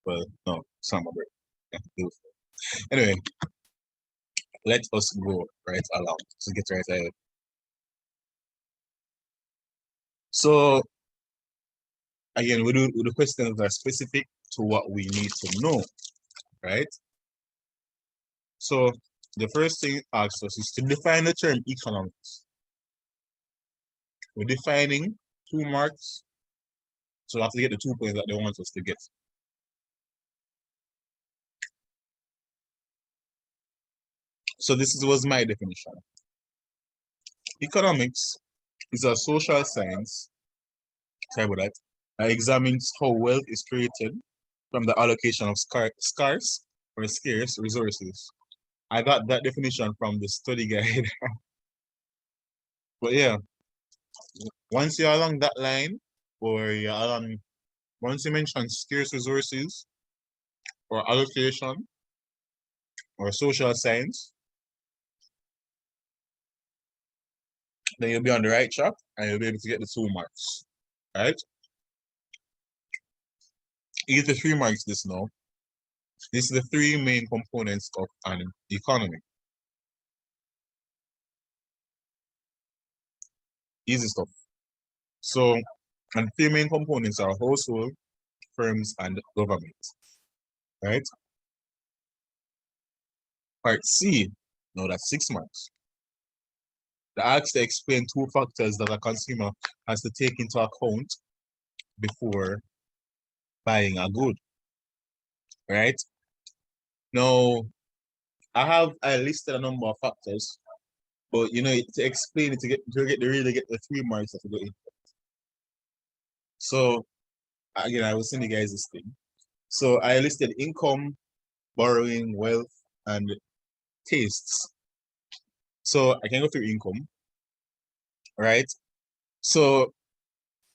well, no, it's not my break. Anyway, let us go right along. Let's get right ahead. So, again, we do the questions that are specific to what we need to know, right? So, the first thing it asks us is to define the term economics. We're defining 2 marks, so we have to get the 2 points that they want us to get. So this was my definition. Economics is a social science, sorry about that examines how wealth is created from the allocation of scarce or scarce resources. I got that definition from the study guide. But yeah, once you're along that line, or you're along, once you mention scarce resources, or allocation, or social science, then you'll be on the right track and you'll be able to get the 2 marks. Right? Here's the 3 marks this now. This is the 3 main components of an economy. Easy stuff. So, and 3 main components are household, firms, and government. Right? Part C, now that's 6 marks. The asks to explain 2 factors that a consumer has to take into account before buying a good. Right? Now, I listed a number of factors, but you know, to explain it to really get the 3 marks of the input. So again, I will send you guys this thing. So I listed income, borrowing, wealth, and tastes. So I can go through income, right? So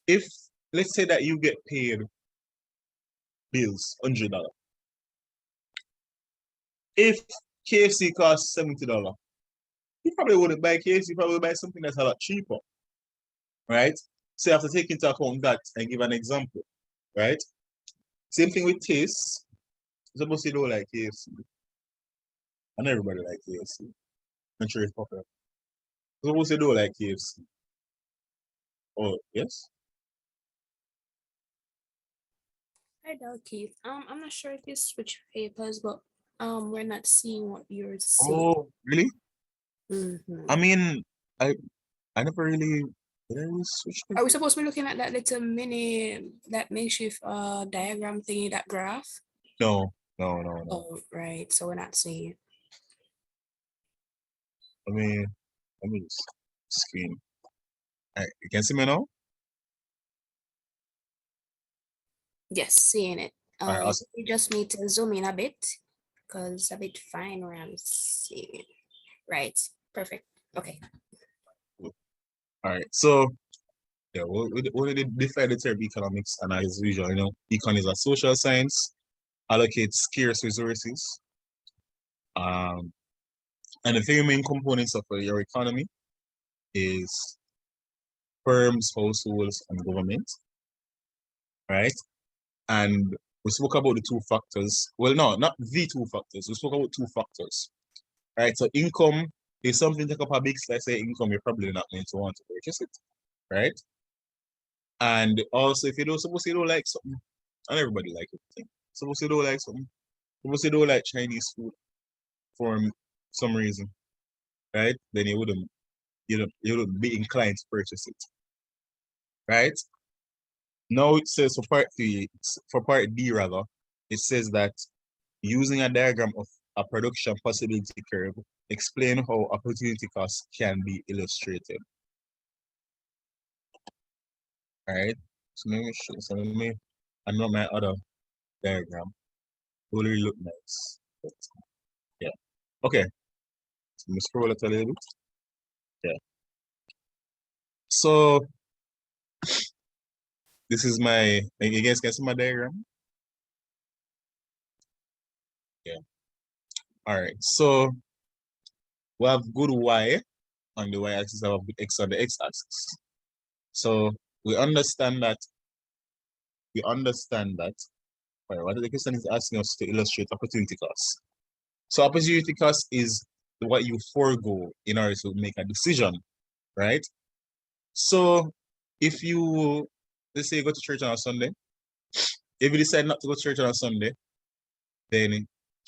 if let's say that you get paid bills, $100. If KFC costs $70, you probably wouldn't buy KFC, you probably would buy something that's a lot cheaper, right? So you have to take into account that and give an example, right? Same thing with tastes. Suppose you don't like KFC. And everybody like KFC. I'm sure it's popular. Suppose you don't like KFC. Oh, yes? Hi, Dalkeith. I'm not sure if you switch papers, but we're not seeing what you're seeing. Oh, really? Mhm. I mean, I never really did I really switch Are we supposed to be looking at that little that makeshift diagram thingy, that graph? No. Oh, right. So we're not seeing it. Let me just screen. You can see me now? Yes, seeing it. Alright, awesome. You just need to zoom in a bit because a bit fine where I'm seeing. Right. Perfect. Okay. Alright, so yeah, we did define the term economics, and as usual, you know, econ is a social science, allocates scarce resources. And the three main components of your economy is firms, households, and government, right? And we spoke about the 2 factors. Well, no, not the 2 factors. We spoke about 2 factors, right? So income is something take up a big slice of income. You're probably not going to want to purchase it, right? And also, if you don't, suppose you don't like something, and everybody like it. Suppose you don't like something, suppose you don't like Chinese food for some reason, right? Then you wouldn't be inclined to purchase it, right? Now it says for part D rather, it says that using a diagram of a production possibility curve, explain how opportunity costs can be illustrated. All right. So let me another my other diagram. Will really look nice. But, yeah. Okay. So let me scroll it a little bit. Yeah. So this is you guys can see my diagram? Yeah. All right. So we have good Y on the Y-axis, I have good X on the X-axis. So we understand that, right, what the question is asking us to illustrate opportunity costs. So opportunity cost is what you forego in order to make a decision, right? So if you, let's say you go to church on a Sunday, if you decide not to go to church on a Sunday, then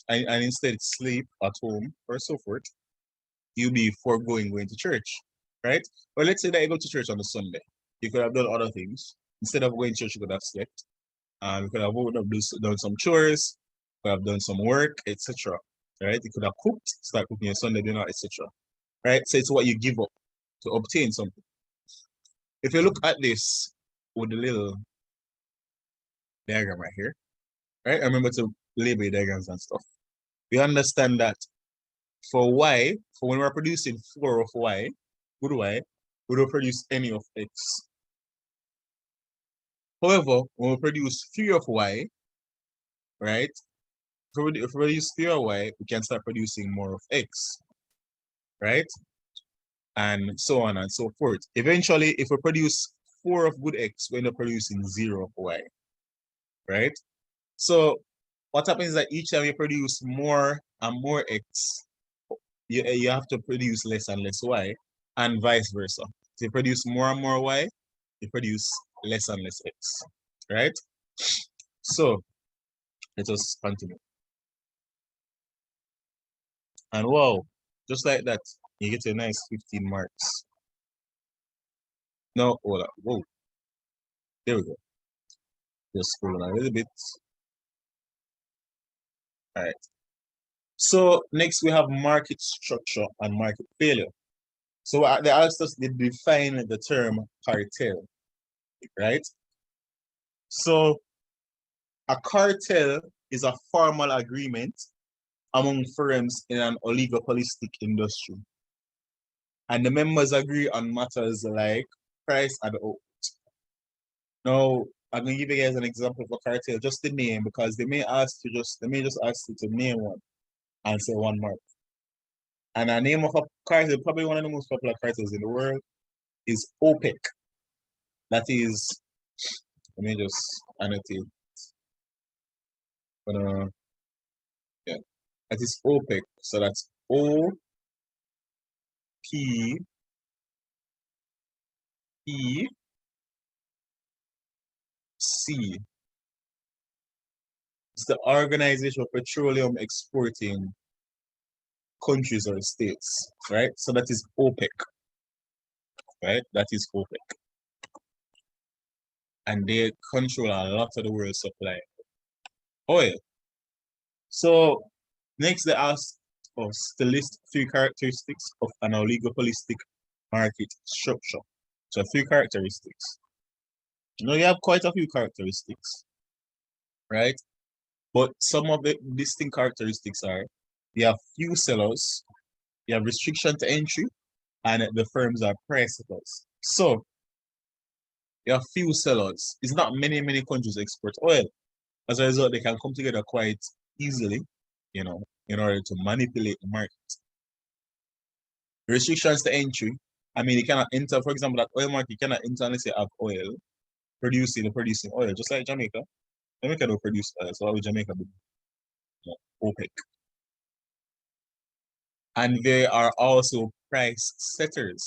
and instead sleep at home or so forth, you'll be foregoing going to church, right? Or let's say that you go to church on a Sunday. You could have done other things. Instead of going to church, you could have slept. You could have done some chores, you could have done some work, etc. Right? You could have cooked, start cooking on Sunday dinner, etc. Right? So it's what you give up to obtain something. If you look at this with the little diagram right here, right? Remember to label your diagrams and stuff. We understand that for Y, for when we're producing 4 of Y, good Y, we don't produce any of X. However, when we produce 3 of Y, right? If we produce 3 of Y, we can start producing more of X, right? And so on and so forth. Eventually, if we produce 4 of good X, we end up producing 0 of Y, right? So what happens is that each time you produce more and more X, you have to produce less and less Y, and vice versa. So you produce more and more Y, you produce less and less X, right? So let us continue. And wow, just like that, you get a nice 15 marks. No, hold on. Whoa. There we go. Just scroll down a little bit. All right. So next we have market structure and market failure. So they asked us to define the term cartel, right? So a cartel is a formal agreement among firms in an oligopolistic industry. And the members agree on matters like price and output. Now, I'm gonna give you guys an example of a cartel, just the name, because they may just ask you to name one and say one mark. And a name of a cartel, probably one of the most popular cartels in the world, is OPEC. That is, let me just annotate. Yeah, that is OPEC. So that's OPEC. It's the Organization of Petroleum Exporting Countries or States, right? So that is OPEC, right? That is OPEC. And they control a lot of the world's supply of oil. So next they ask us to list 3 characteristics of an oligopolistic market structure. So 3 characteristics. You know, you have quite a few characteristics, right? But some of the distinct characteristics are you have few sellers, you have restriction to entry, and the firms are price setters. So you have few sellers. It's not many countries export oil. As a result, they can come together quite easily, you know, in order to manipulate the market. Restrictions to entry. I mean, you cannot enter, for example, that oil market, you cannot enter unless you have oil, producing oil, just like Jamaica. Jamaica don't produce oil, so why would Jamaica be OPEC? And they are also price setters.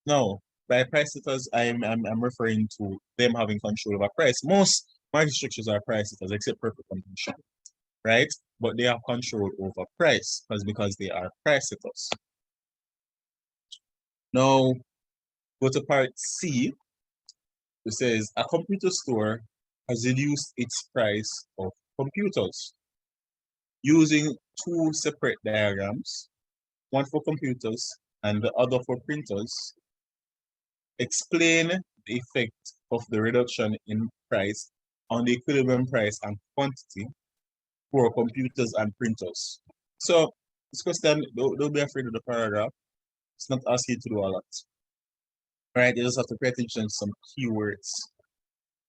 Now, by price setters, I'm referring to them having control over price. Most market structures are price setters, except perfect competition, right? But they have control over price because they are price setters. Now, go to part C. It says a computer store has reduced its price of computers using 2 separate diagrams, one for computers and the other for printers. Explain the effect of the reduction in price on the equilibrium price and quantity for computers and printers. So this question, don't be afraid of the paragraph. It's not asking you to do a lot. Right? You just have to pay attention to some keywords.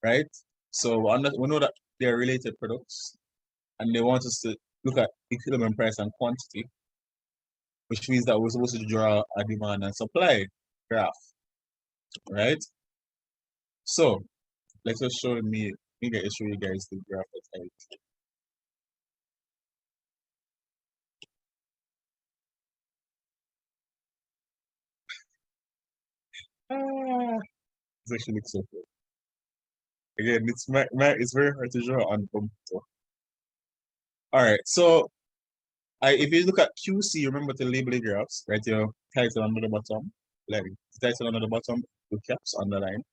Right? So we know that they are related products, and they want us to look at equilibrium price and quantity, which means that we're supposed to draw a demand and supply graph. Right? So let's just show me. Maybe I show you guys the graph that I. This actually looks so cool. Again, it's very hard to draw on computer. All right, so if you look at QC, remember to label the graphs, right? Your title under the bottom, like title under the bottom, with caps underline.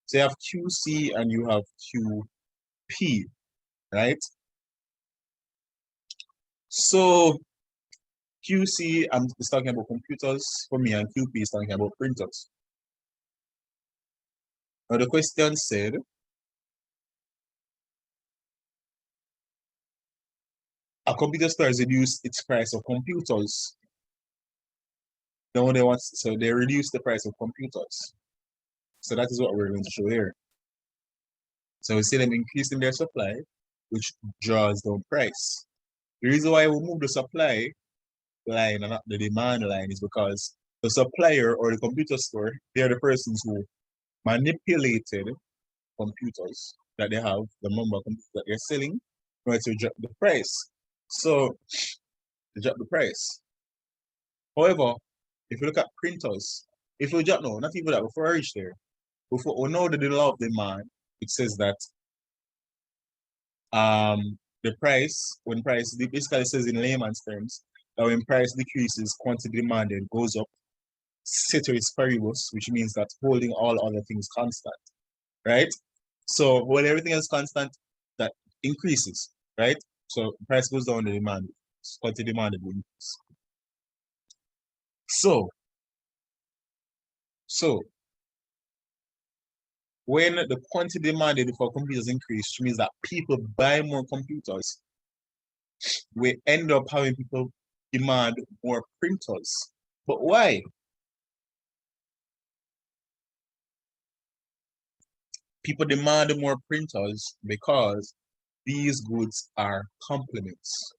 So you have QC and you have QP, right? So QC, I'm just talking about computers for me, and QP is talking about printers. Now the question said, a computer store has reduced its price of computers. Now they reduce the price of computers. So that is what we're going to show here. So we see them increasing their supply, which draws down price. The reason why we move the supply line and not the demand line is because the supplier or the computer store, they are the persons who manipulated computers that they have, the number of computers that they're selling, in order to drop the price. So they drop the price. However, if you look at printers, if we drop, no, not even that, before I reach there, before we know that the law of demand, it says that the price, when price, basically it says in layman's terms, that when price decreases, quantity demanded goes up, ceteris paribus, which means that holding all other things constant, right? So when everything is constant, that increases, right? So price goes down, the demand, quantity demanded will increase. So when the quantity demanded for computers increase, which means that people buy more computers, we end up having people demand more printers. But why? People demand more printers because these goods are complements.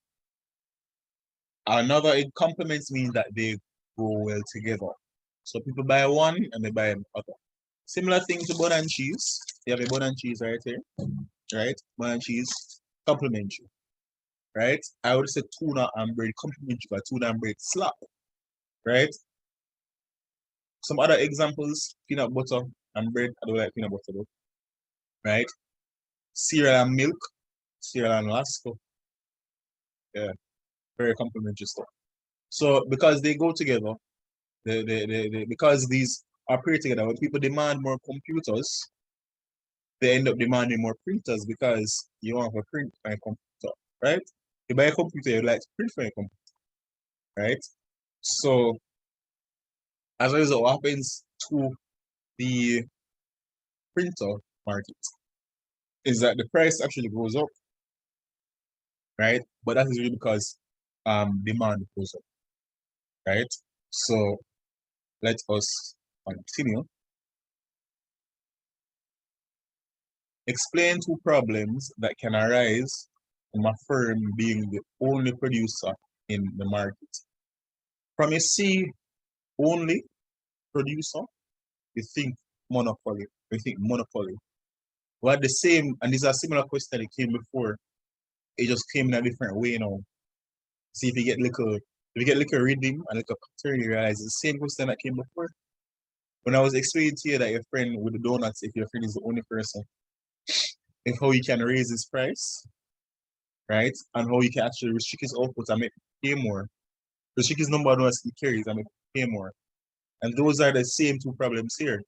Another complements means that they go well together. So people buy one and they buy another. Similar thing to bun and cheese. You have a bun and cheese right here, right? Bun and cheese, complementary, right? I would say tuna and bread complementary, but tuna and bread slap, right? Some other examples: peanut butter and bread. I don't like peanut butter though, right? Cereal and milk, cereal and Lasco. Yeah, very complementary stuff. So because they go together, because these operate together, when people demand more computers, they end up demanding more printers because you want to print my computer, right? You buy a computer, you like to print for your computer, right? So as a result, what happens to the printer market is that the price actually goes up, right? But that is really because demand goes up, right? So let us continue. Explain two problems that can arise from a firm being the only producer in the market. From a C only producer, you think monopoly. You think monopoly. Well, the same, and this is a similar question that came before. It just came in a different way now. See if you get little reading and little pattern, you realize it's the same question that came before. When I was explaining to you that your friend with the donuts, if your friend is the only person, if how you can raise his price, right? And how you can actually restrict his output and make him pay more. Restrict his number of donuts he carries and make him pay more. And those are the same two problems here.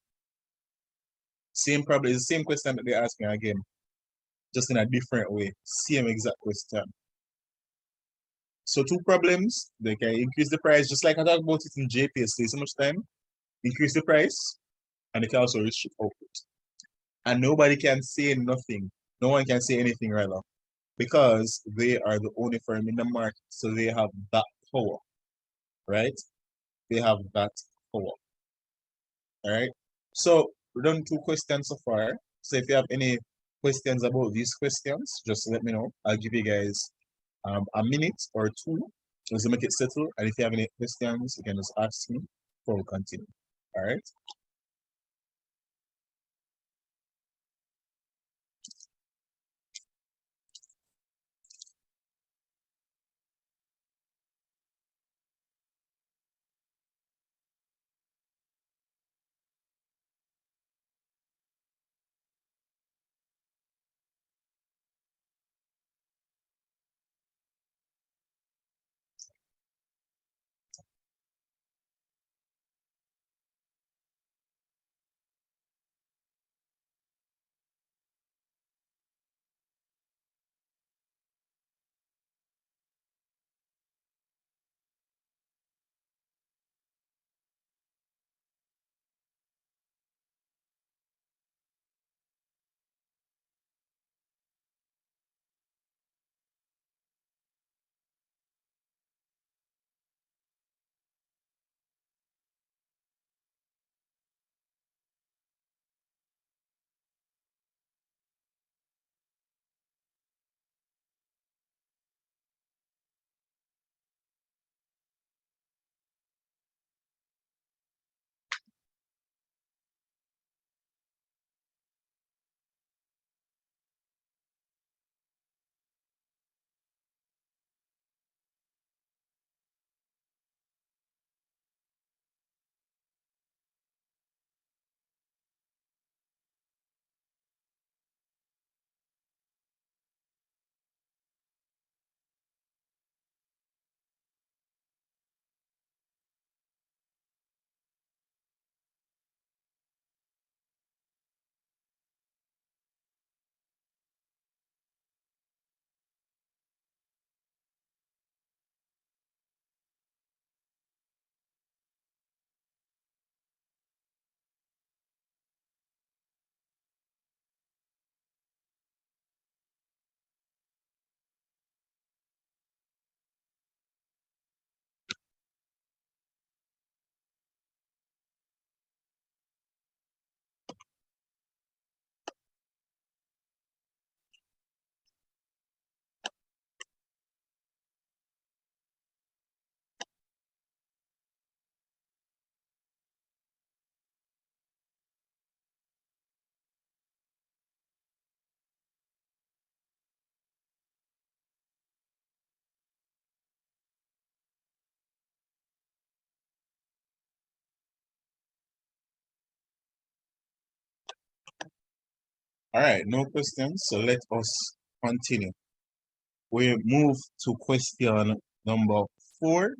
Same problem, it's the same question that they're asking again, just in a different way. Same exact question. So two problems, they can increase the price, just like I talked about it in JPS so much time. Increase the price, and they can also restrict output. And nobody can say nothing. No one can say anything rather, because they are the only firm in the market, so they have that power, right? They have that power. All right. So we've done two questions so far. So if you have any questions about these questions, just let me know. I'll give you guys a minute or two just to make it settle. And if you have any questions, you can just ask me before we continue. All right. All right, no questions. So let us continue. We move to question number 4.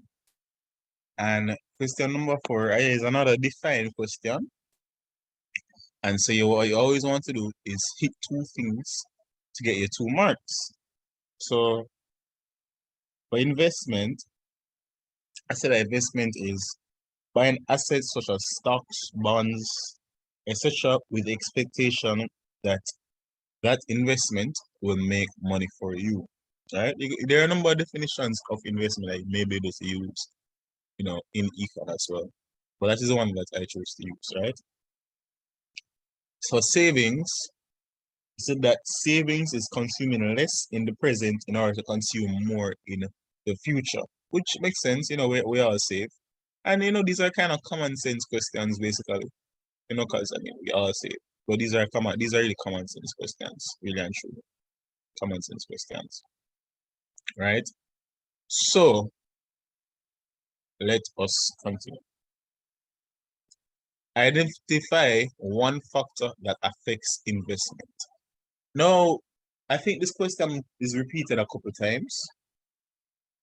And question number 4 is another defined question. And so what you always want to do is hit 2 things to get your 2 marks. So for investment, I said that investment is buying assets such as stocks, bonds, etc., with the expectation that that investment will make money for you. Right? There are a number of definitions of investment that you may be able to use, in econ as well. But that is the one that I chose to use, right? So savings, said that savings is consuming less in the present in order to consume more in the future, which makes sense. We all save. And, these are kind of common sense questions, basically, because, we all save. But these are really common sense questions, really and truly. Common sense questions, right? So, let us continue. Identify one factor that affects investment. Now, I think this question is repeated a couple times.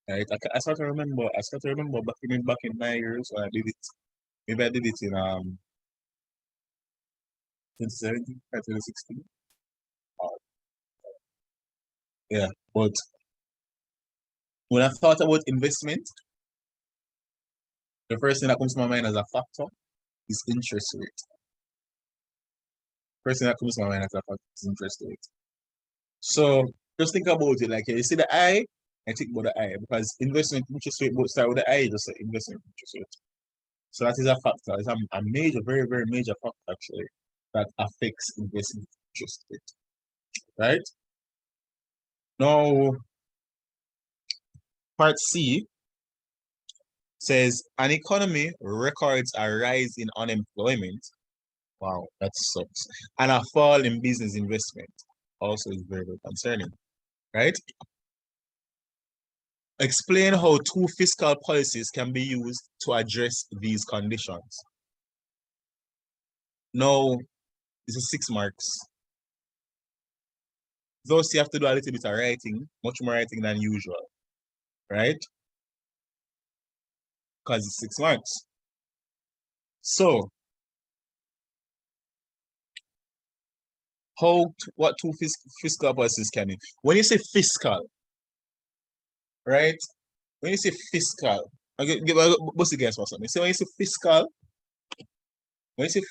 Right? I start to remember back in my years when I did it. Maybe I did it in 2017 or 2016. Yeah, but when I thought about investment, the first thing that comes to my mind as a factor is interest rate. First thing that comes to my mind as a factor is interest rate. So just think about it, like you see the I, and think about the I, because investment interest rate both start with the I, just like investment interest rate. So that is a factor. It's a major, very, very major factor actually that affects investment interest rate. Right? Now, part C says an economy records a rise in unemployment. Wow, that sucks. And a fall in business investment. Also is very, very concerning. Right? Explain how 2 fiscal policies can be used to address these conditions. Now, this is 6 marks. Those you have to do a little bit of writing, much more writing than usual, right? Because it's 6 marks. So, what 2 fiscal policies can be? When you say fiscal, right? When you say fiscal, what's the guess for something? So when you say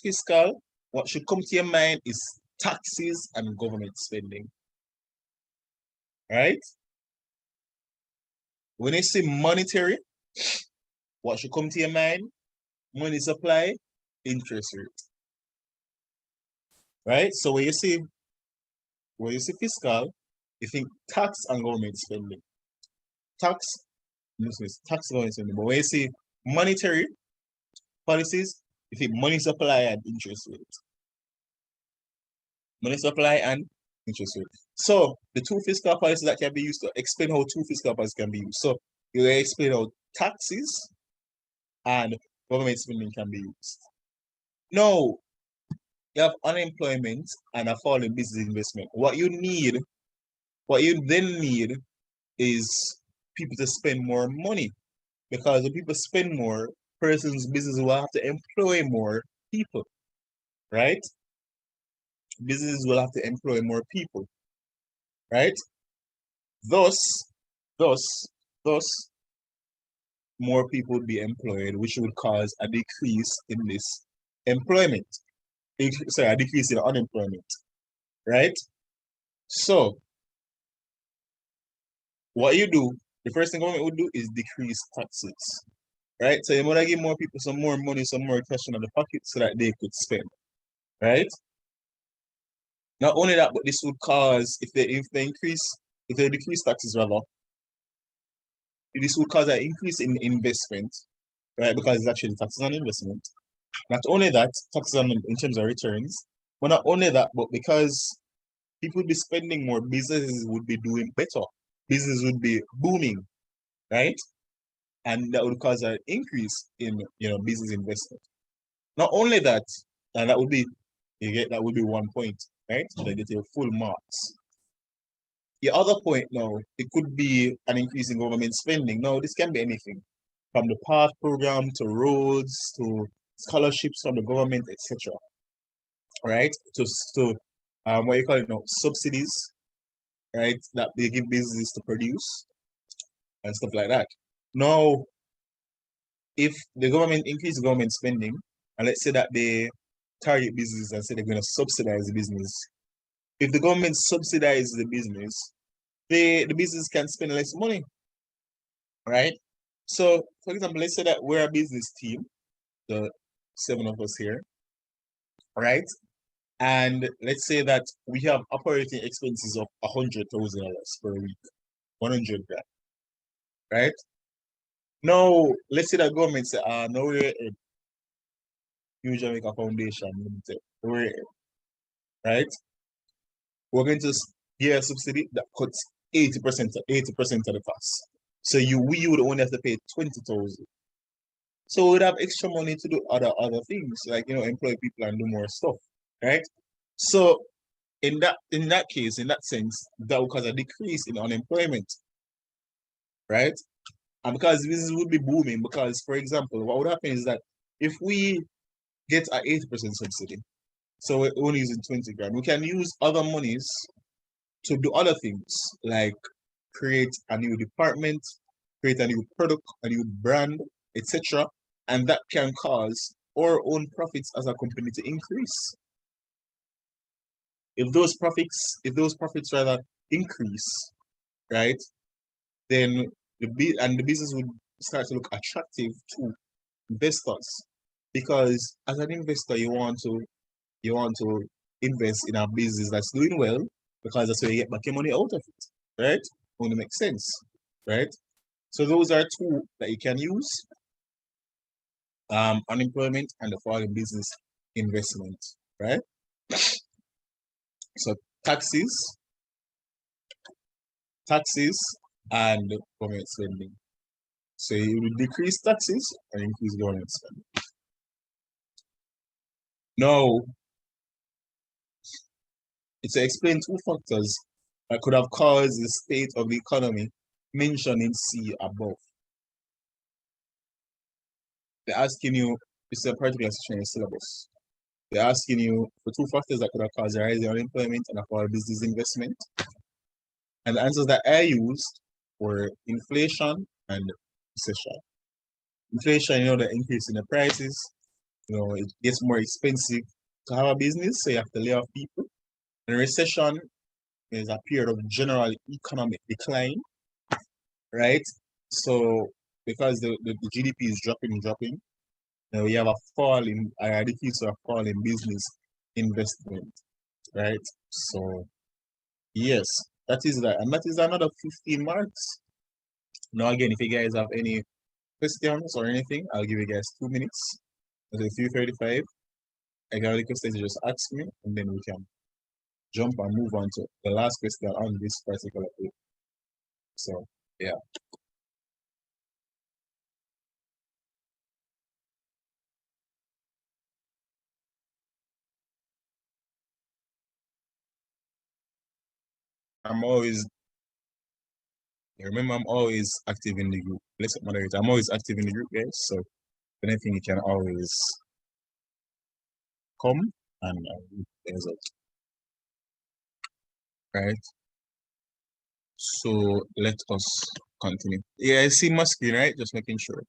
fiscal, what should come to your mind is taxes and government spending, right? When you say monetary, what should come to your mind? Money supply, interest rate, right? So when you say fiscal, you think tax and government spending. Tax and government spending. But when you say monetary policies, you think money supply and interest rate. Money supply and interest rate. So the 2 fiscal policies that can be used to explain how 2 fiscal policies can be used. So you explain how taxes and government spending can be used. Now, you have unemployment and a fall in business investment. What you then need is people to spend more money. Because when people spend more, person's business will have to employ more people, right? Businesses will have to employ more people, right? Thus, more people would be employed, which would cause a decrease in this employment. Sorry, a decrease in unemployment, right? So, what you do, the first thing government would do is decrease taxes, right? So you want to give more people some more money, some more cash in the pocket so that they could spend, right? Not only that, but this would cause, if they decrease taxes rather, this would cause an increase in investment, right? Because it's actually taxes on investment. Not only that, taxes on in terms of returns, but not only that, but because people would be spending more, businesses would be doing better. Business would be booming, right? And that would cause an increase in business investment. Not only that, and that would be 1 point. right? So they get your full marks. The other point now, it could be an increase in government spending. Now, this can be anything from the PATH program to roads to scholarships from the government, etc. Right? To what you call it now, subsidies, right? That they give businesses to produce and stuff like that. Now, if the government increase government spending, and let's say that they target business and say they're going to subsidize the business, if the government subsidizes the business, the business can spend less money, right? So, for example, let's say that we're a business team, the 7 of us here, right? And let's say that we have operating expenses of $100,000 per week, 100 grand, right? Now, let's say that government say, no, we're a New Jamaica Foundation Limited, we're, right? We're going to give a subsidy that cuts 80% of the cost. So we would only have to pay 20,000. So we'd have extra money to do other things, like employ people and do more stuff, right? So in that case, in that sense, that would cause a decrease in unemployment, right? And because business would be booming, because for example, what would happen is that if we get an 80% subsidy, so we're only using 20 grand, we can use other monies to do other things like create a new department, create a new product, a new brand, etc. And that can cause our own profits as a company to increase. If those profits rather increase, right, then the business would start to look attractive to investors. Because as an investor, you want to invest in a business that's doing well, because that's where you get back your money out of it, right? Only makes sense, right? So those are two that you can use: unemployment and the foreign business investment, right? So taxes and government spending. So you will decrease taxes and increase government spending. Now, it's to explain two factors that could have caused the state of the economy mentioned in C above. They're asking you, it's a particular section in the syllabus. They're asking you for two factors that could have caused a rise in unemployment and a fall in business investment. And the answers that I used were inflation and recession. Inflation, the increase in the prices, it gets more expensive to have a business, so you have to lay off people. And recession is a period of general economic decline, right? So because the GDP is dropping, we have a decrease or a fall in business investment, right? So yes, that is that, and that is another 15 marks. Now again, if you guys have any questions or anything, I'll give you guys 2 minutes. At 3:35, I got any questions, you just ask me, and then we can jump and move on to the last question on this particular page. So yeah. I'm always active in the group. Let's moderate. I'm always active in the group, guys. So if anything, you can always come and things out. Right? So let us continue. Yeah, I see my screen, right? Just making sure.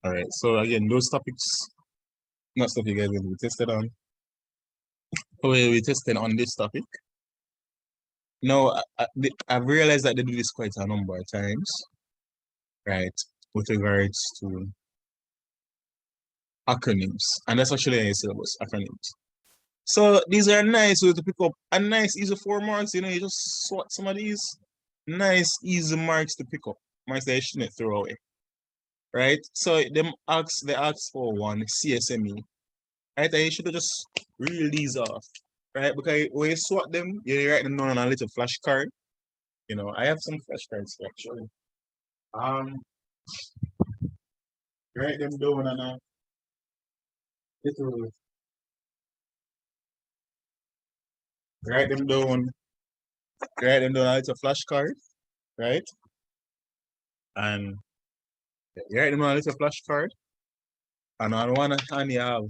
All right. So again, those topics, not stuff you guys will be tested on. We'll be tested on this topic. Now, I've realized that they do this quite a number of times, right? With regards to acronyms, and that's actually in your syllabus, acronyms. So these are nice ways to pick up, a nice easy 4 marks. You just swat some of these nice easy marks to pick up, marks that you shouldn't throw away, right? So they ask for one CSME, right? And you should just reel these off, right? Because when you swat them, you write them down on a little flashcard. I have some flashcards actually. Write them down it will write them down, it's a flashcard, right? And you write them down, it's a flashcard. And on one hand you have,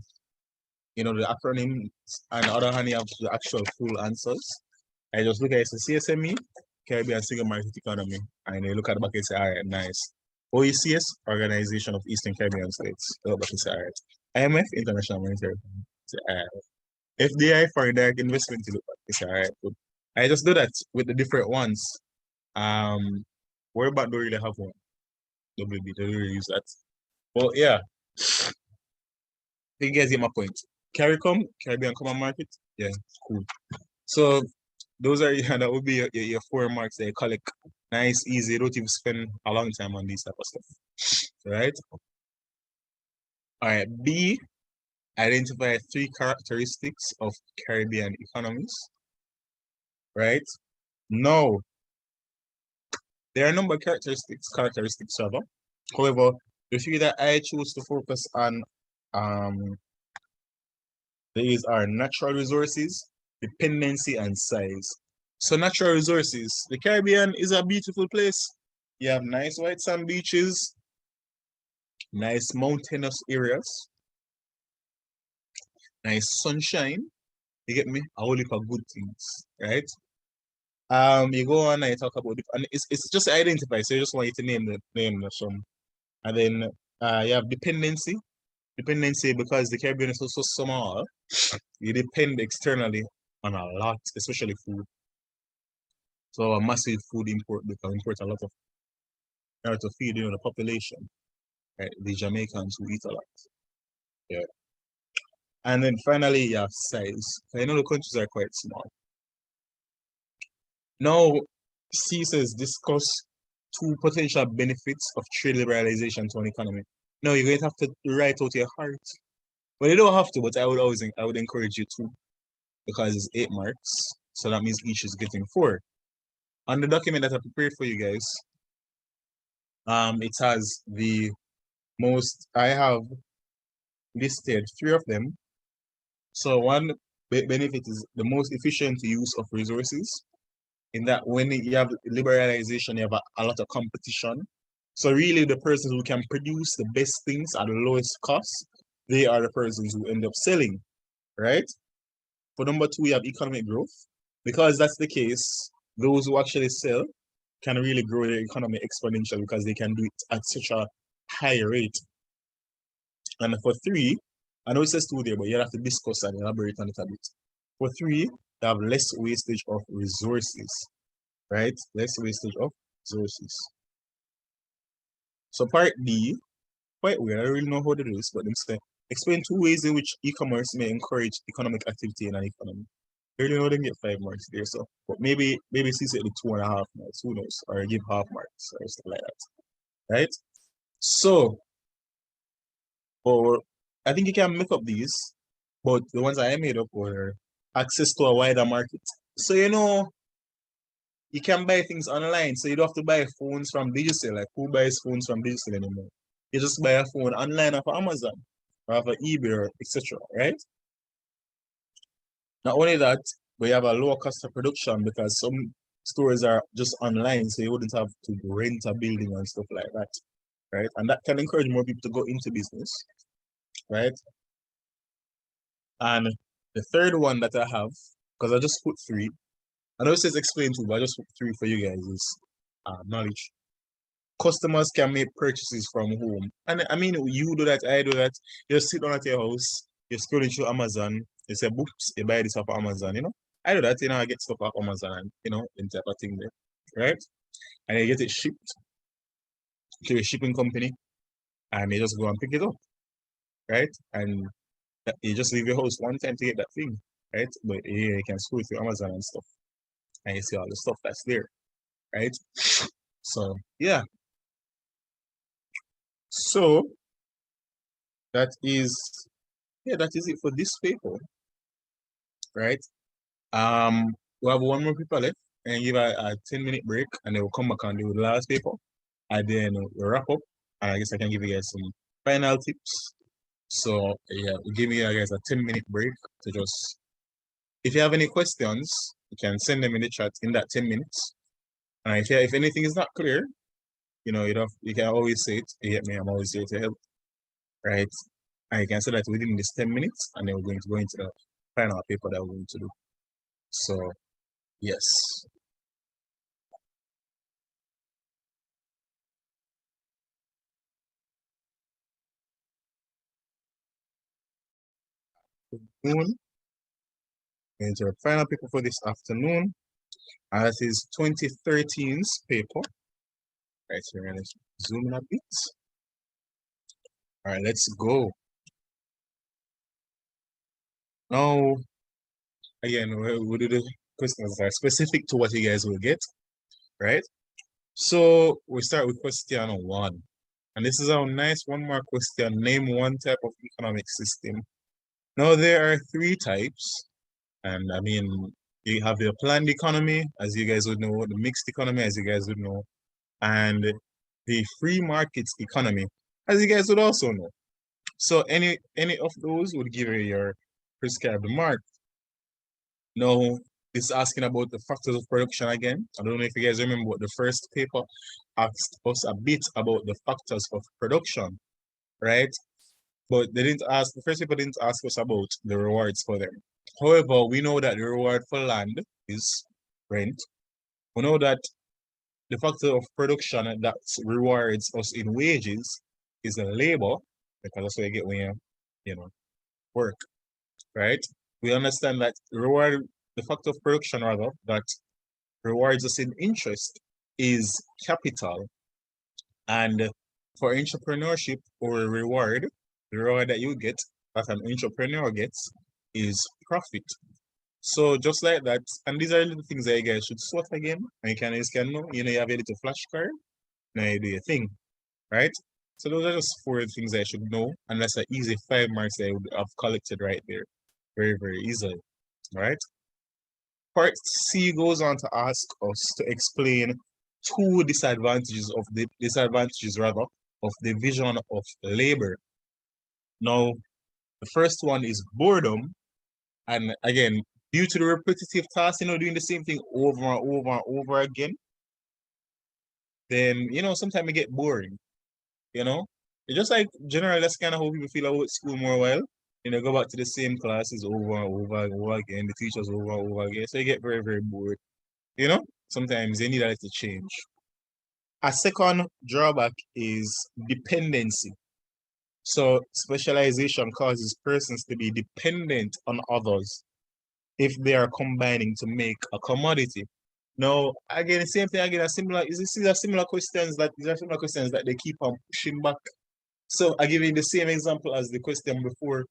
the acronym, and the other hand you have the actual full answers. I just look at it, it's a CSME, Caribbean Single Market Economy, and you look at the back and say, all right, nice. OECS, Organization of Eastern Caribbean States. Look back and say, all right. IMF, International Monetary Fund. Say, all right. FDI, Foreign Direct Investment, you look back and say, all right, good. I just do that with the different ones. Where about don't really have one? WB, don't really use that. But yeah, I think you guys get my point. CARICOM, Caribbean Common Market, yeah, cool. So those are that would be your 4 marks that you collect. Nice, easy. You don't even spend a long time on these type of stuff. Right? All right. B, identify 3 characteristics of Caribbean economies. Right? No. There are a number of characteristics rather. However, the 3 that I choose to focus on these are natural resources, dependency, and size. So natural resources, the Caribbean is a beautiful place. You have nice white sand beaches, nice mountainous areas, nice sunshine. You get me? A whole heap of good things, right? You go on and you talk about it, and it's just identify. So you just want you to name some, and then you have dependency. Dependency, because the Caribbean is so small, you depend externally on a lot, especially food. So a massive food import, because import a lot of to feed the population, right? The Jamaicans who eat a lot. Yeah. And then finally you have size. I know the countries are quite small. Now C says discuss 2 potential benefits of trade liberalization to an economy. No, you're going to have to write out your heart. Well, you don't have to, but I would encourage you to, because it's 8 marks. So that means each is getting 4. On the document that I prepared for you guys, it has the most, I have listed 3 of them. So one benefit is the most efficient use of resources, in that when you have liberalization, you have a lot of competition. So really the persons who can produce the best things at the lowest cost, they are the persons who end up selling, right? For number 2, you have economic growth. Because that's the case, those who actually sell can really grow their economy exponentially, because they can do it at such a high rate. And for 3, I know it says 2 there, but you have to discuss and elaborate on it a bit. For 3, you have less wastage of resources, right? Less wastage of resources. So part D, quite weird, I don't really know how to do this, but them say, explain 2 ways in which e-commerce may encourage economic activity in an economy. I really know they get 5 marks there, so, but maybe CSEC the 2.5 marks, who knows, or give half marks or stuff like that, right? So, or I think you can make up these, but the ones I made up were access to a wider market. So you can buy things online, so you don't have to buy phones from digital. Like, who buys phones from digital anymore? You just buy a phone online off of Amazon or off of eBay or etc. Right? Not only that, but you have a lower cost of production, because some stores are just online, so you wouldn't have to rent a building and stuff like that, right? And that can encourage more people to go into business, right? And the third one that I have, because I just put 3, I know it says explain 2, but I just put 3 for you guys, is knowledge. Customers can make purchases from home. And I mean, you do that, I do that. You sit down at your house, you're scrolling through Amazon, you say, boops, you buy this off of Amazon, I do that, I get stuff off Amazon, and, and type of thing there, right? And you get it shipped to a shipping company, and you just go and pick it up, right? And you just leave your house one time to get that thing, right? But yeah, you can scroll through Amazon and stuff, and you see all the stuff that's there, right? So yeah. So that is it for this paper, right? We have 1 more paper left, and give a 10-minute break, and then we'll come back and do the last paper, and then we'll wrap up. And I guess I can give you guys some final tips So yeah, we'll give you guys a 10-minute break to just, if you have any questions, you can send them in the chat in that 10 minutes. And if anything is not clear, you can always say it. You get me? I'm always here to help. Right? And you can say that within this 10 minutes, and then we're going to go into the final paper that we're going to do. So yes. Afternoon. Into the final paper for this afternoon. And that is 2013's paper. Right, so we're gonna zoom in a bit. All right, let's go. Now, again, we'll do the questions that are specific to what you guys will get, right? So we start with question 1. And this is our nice one more question. Name one type of economic system. Now, there are 3 types. And I mean, you have the planned economy, as you guys would know, the mixed economy, as you guys would know, and the free markets economy, as you guys would also know. So any of those would give you your prescribed mark. Now, this is asking about the factors of production again. I don't know if you guys remember what the first paper asked us a bit about the factors of production, right? But they didn't ask, the first paper didn't ask us about the rewards for them. However, we know that the reward for land is rent. We know that the factor of production that rewards us in wages is the labor, because that's what you get when you work, right? We understand that the factor of production rather, that rewards us in interest is capital. And for entrepreneurship or reward, the reward that you get, that an entrepreneur gets, is profit. So just like that, and these are little things that you guys should sort again, and you can know, you have a little flashcard, now you do your thing, right? So those are just 4 things I should know, and that's an easy 5 marks that I would have collected right there, very, very easily, right? Part C goes on to ask us to explain 2 disadvantages rather of division of labor. Now, the first one is boredom, and again, due to the repetitive task, doing the same thing over and over and over again, then sometimes it get boring. It's just like generally that's kind of how people feel about school more while. Go back to the same classes over and over and over again, the teachers over and over again. So you get very, very bored. Sometimes they need a little change. A second drawback is dependency. So specialization causes persons to be dependent on others if they are combining to make a commodity. Now, again, the same thing again, these are similar questions that they keep on pushing back. So I give you the same example as the question before.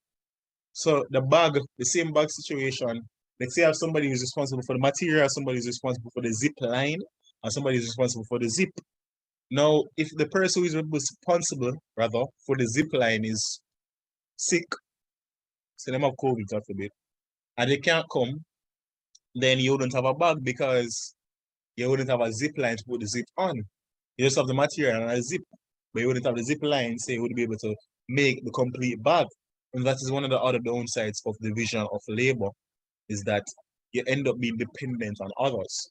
So the same bag situation. Let's say I have somebody who's responsible for the material, somebody who's responsible for the zip line, and somebody who's responsible for the zip. Now, if the person who is responsible, rather, for the zip line is sick, so they have COVID after bit, and they can't come, then you wouldn't have a bag because you wouldn't have a zip line to put the zip on. You just have the material and a zip, but you wouldn't have the zip line, so you wouldn't be able to make the complete bag. And that is one of the other downsides of division of labor, is that you end up being dependent on others,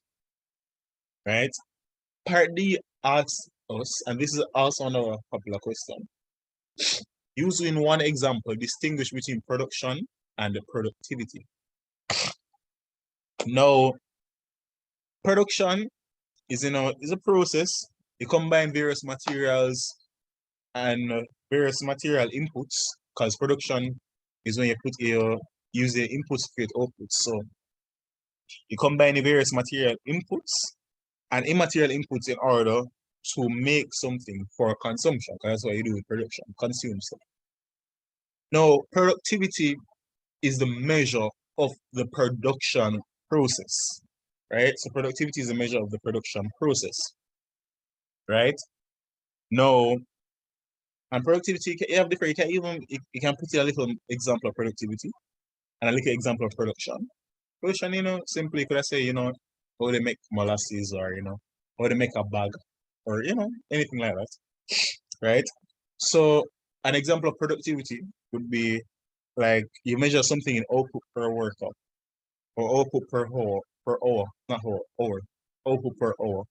right? Part D asks us, and this is also another popular question, use in one example, distinguish between production and productivity. Now, production is a process. You combine various materials and various material inputs, because production is when you use the inputs to create outputs. So you combine the various material inputs and immaterial inputs in order to make something for consumption, because that's what you do with production, consume stuff. Now, productivity is the measure of the production process, right? So productivity is a measure of the production process, right? Now, and productivity, you have different, you can put a little example of productivity and a little example of production. Production, simply could I say, how they make molasses, or, how they make a bag, or, anything like that, right? So an example of productivity would be like you measure something in output per worker or output per hour, not hour, output per hour,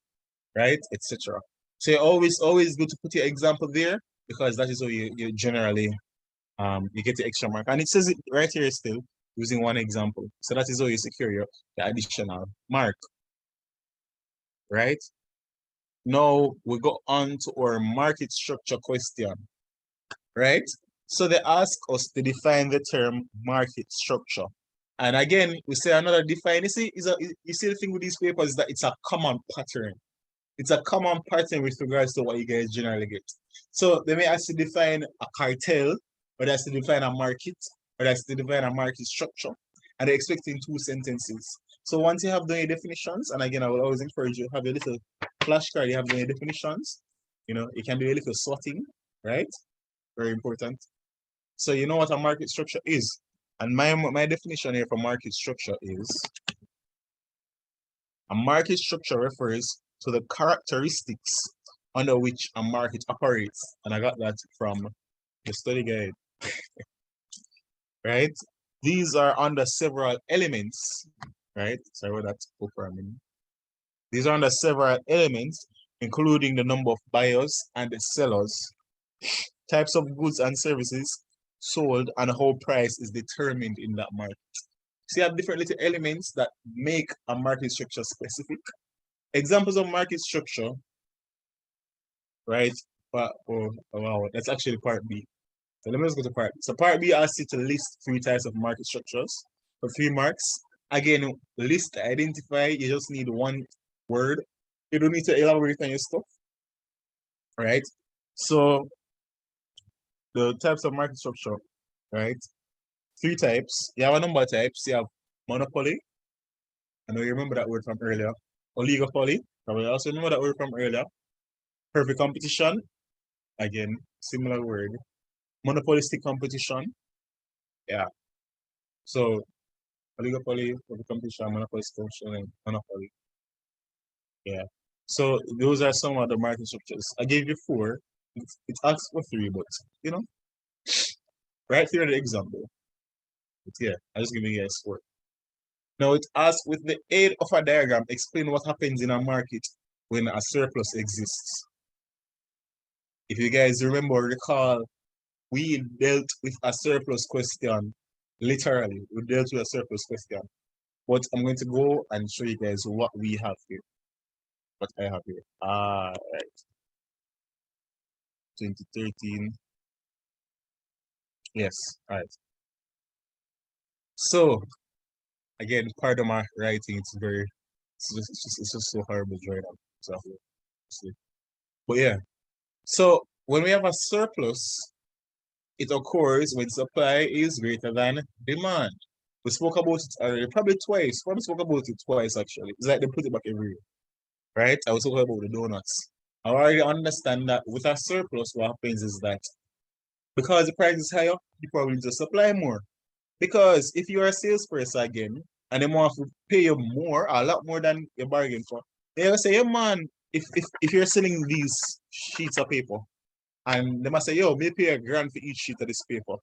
right, etc. So you always good to put your example there because that is how you generally you get the extra mark. And it says it right here still using one example. So that is how you secure the additional mark, right? Now we go on to our market structure question, right? So they ask us to define the term market structure. And again, we say another define. You see the thing with these papers is that it's a common pattern. It's a common pattern with regards to what you guys generally get. So they may ask to define a cartel, or they ask to define a market, or they ask to define a market structure, and they're expecting 2 sentences. So once you have done your definitions, and again, I will always encourage you to have a little flashcard, you have done your definitions, it can be a little sorting, right? Very important. So you know what a market structure is. And my definition here for market structure is a market structure refers to the characteristics under which a market operates. And I got that from the study guide. Right? These are under several elements, right? Sorry about that book for a minute. These are under several elements, including the number of buyers and the sellers, types of goods and services sold, and how price is determined in that market. So you have different little elements that make a market structure specific. Examples of market structure, right? But wow, that's actually part B. So let me just go to part B. So part B asks you to list 3 types of market structures for 3 marks. Again, list, identify, you just need 1 word. You don't need to elaborate on your stuff. Right? So the types of market structure, right? 3 types. You have a number of types. You have monopoly. I know you remember that word from earlier. Oligopoly. Probably also remember that word from earlier. Perfect competition. Again, similar word. Monopolistic competition. Yeah. So oligopoly, perfect competition, monopolistic competition, and monopoly. Yeah. So those are some of the market structures. I gave you 4. It asks for 3, but right here in the example. But yeah, I just giving you guys 4. Now it asks, with the aid of a diagram, explain what happens in a market when a surplus exists. If you guys recall, we dealt with a surplus question. Literally, we dealt with a surplus question. But I'm going to go and show you guys what we have here. What I have here. Right. 2013. Yes, all right. So again, pardon my writing, it's just so horrible right now. So, but yeah. So when we have a surplus, it occurs when supply is greater than demand. We spoke about it already, probably twice. Probably spoke about it twice actually. It's like they put it back every year. Right? I was talking about the donuts. I already understand that with a surplus, what happens is that because the price is higher, you probably need to supply more. Because if you're a salesperson again, and they want to pay you more, a lot more than you bargained for, they will say, "Hey man, if you're selling these sheets of paper, and they must say, yo, me pay $1,000 for each sheet of this paper.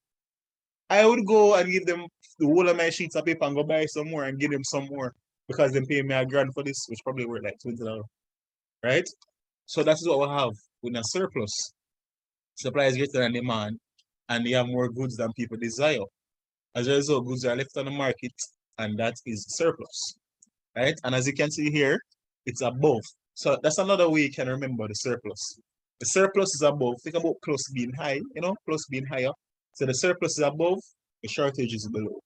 I would go and give them the whole of my sheets of paper and go buy some more and give them some more because they pay me $1,000 for this, which probably worth like $20. Right? So that's what we have with a surplus. Supply is greater than demand, and you have more goods than people desire. As a result, goods are left on the market, and that is surplus. Right? And as you can see here, it's above. So that's another way you can remember the surplus. The surplus is above. Think about plus being high, plus being higher. So the surplus is above, the shortage is below.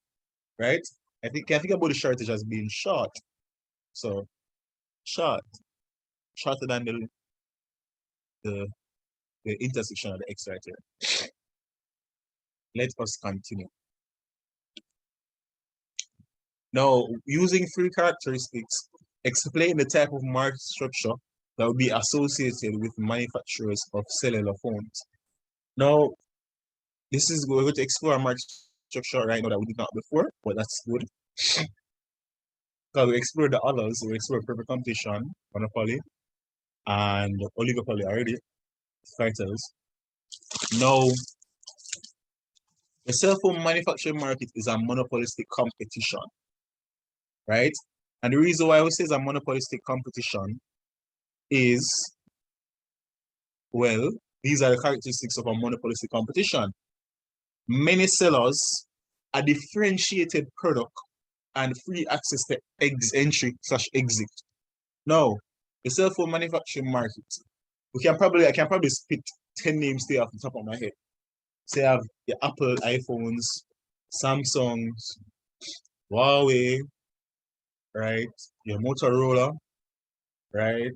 Right? I think about the shortage as being short. So shorter than the intersection of the X right here. Let us continue. Now, using 3 characteristics, explain the type of market structure that would be associated with manufacturers of cellular phones. Now, we're going to explore market structure right now that we did not before, but that's good. Because we explored the others, we explored perfect competition, monopoly, and oligopoly already, cartels. Now, The cell phone manufacturing market is a monopolistic competition, right? And the reason why we say it's a monopolistic competition is, well, these are the characteristics of a monopolistic competition. Many sellers, a differentiated product, and free access to entry/exit. Now, the cell phone manufacturing market, I can probably spit 10 names there off the top of my head. Say I have the Apple iPhones, Samsungs, Huawei, right? Your Motorola, right?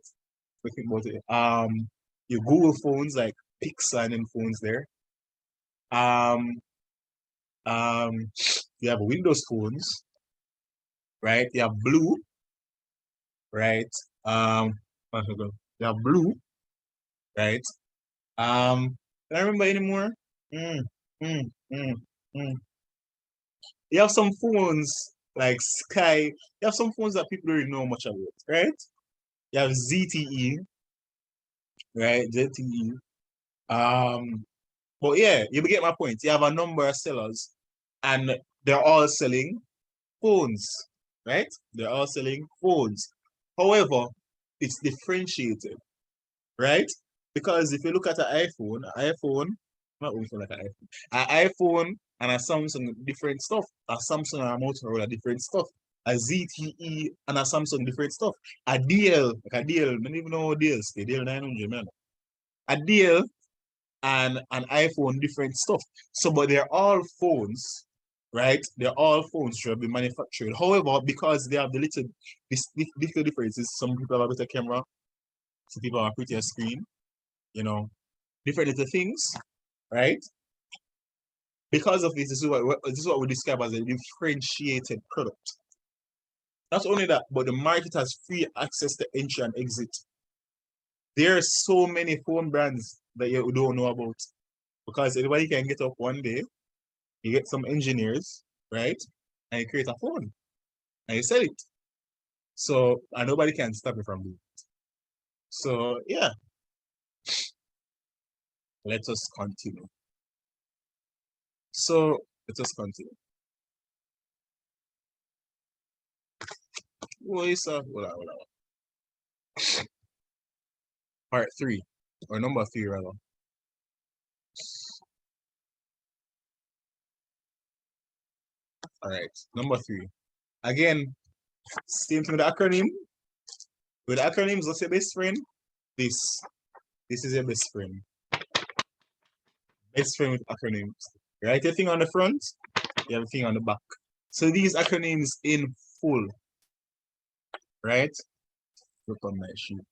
Think about it. Your Google phones like Pixar and phones there. You have Windows phones, right? You have Blue, right? You have Blue, right? Can I remember anymore? Mm, mm, mm, mm. You have some phones like Sky. You have some phones that people don't really know much about, right? You have ZTE, right? ZTE. But yeah, you get my point. You have a number of sellers, and they're all selling phones, right? They're all selling phones. However, it's differentiated, right? Because if you look at an iPhone, not really like an iPhone and a Samsung, different stuff. A Samsung and a Motorola, different stuff. A ZTE and a Samsung, different stuff. A DL, I don't even know what DLs, the DL 900, man. A DL and an iPhone, different stuff. So, but they're all phones, right? They're all phones should be manufactured. However, because they have the little differences, some people have a better camera, some people have a prettier screen, different little things, right? Because of this, this is what we describe as a differentiated product. Not only that, but the market has free access to entry and exit. There are so many phone brands that you don't know about. Because anybody can get up one day, you get some engineers, right? And you create a phone. And you sell it. So, and nobody can stop you from doing it. So, yeah. Let us continue. So, let us continue. What is hold on. Part 3, or number 3 rather. All right, number 3. Again, same thing with the acronym. With acronyms, what's your best friend? This is your best friend. Best friend with acronyms. You write your thing on the front, you have a thing on the back. So these acronyms in full, right? Look on my sheet.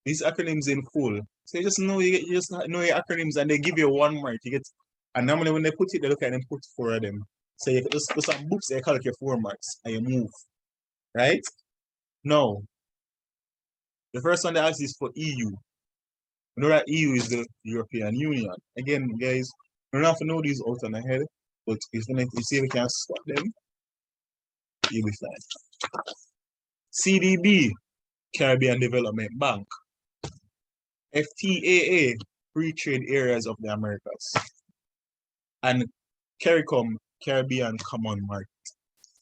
These acronyms in full. So you just know you just know your acronyms, and they give you 1 mark. You get, and normally when they put it, they look at them, put 4 of them. So you just put some books, they call it your 4 marks, and you move. Right? Now, the first one they ask is for EU. You know that EU is the European Union. Again, guys, you don't have to know these out on the head, but if you see if we can stop them, you'll be fine. CDB, Caribbean Development Bank. FTAA, Free Trade Areas of the Americas. And CARICOM, Caribbean Common Market.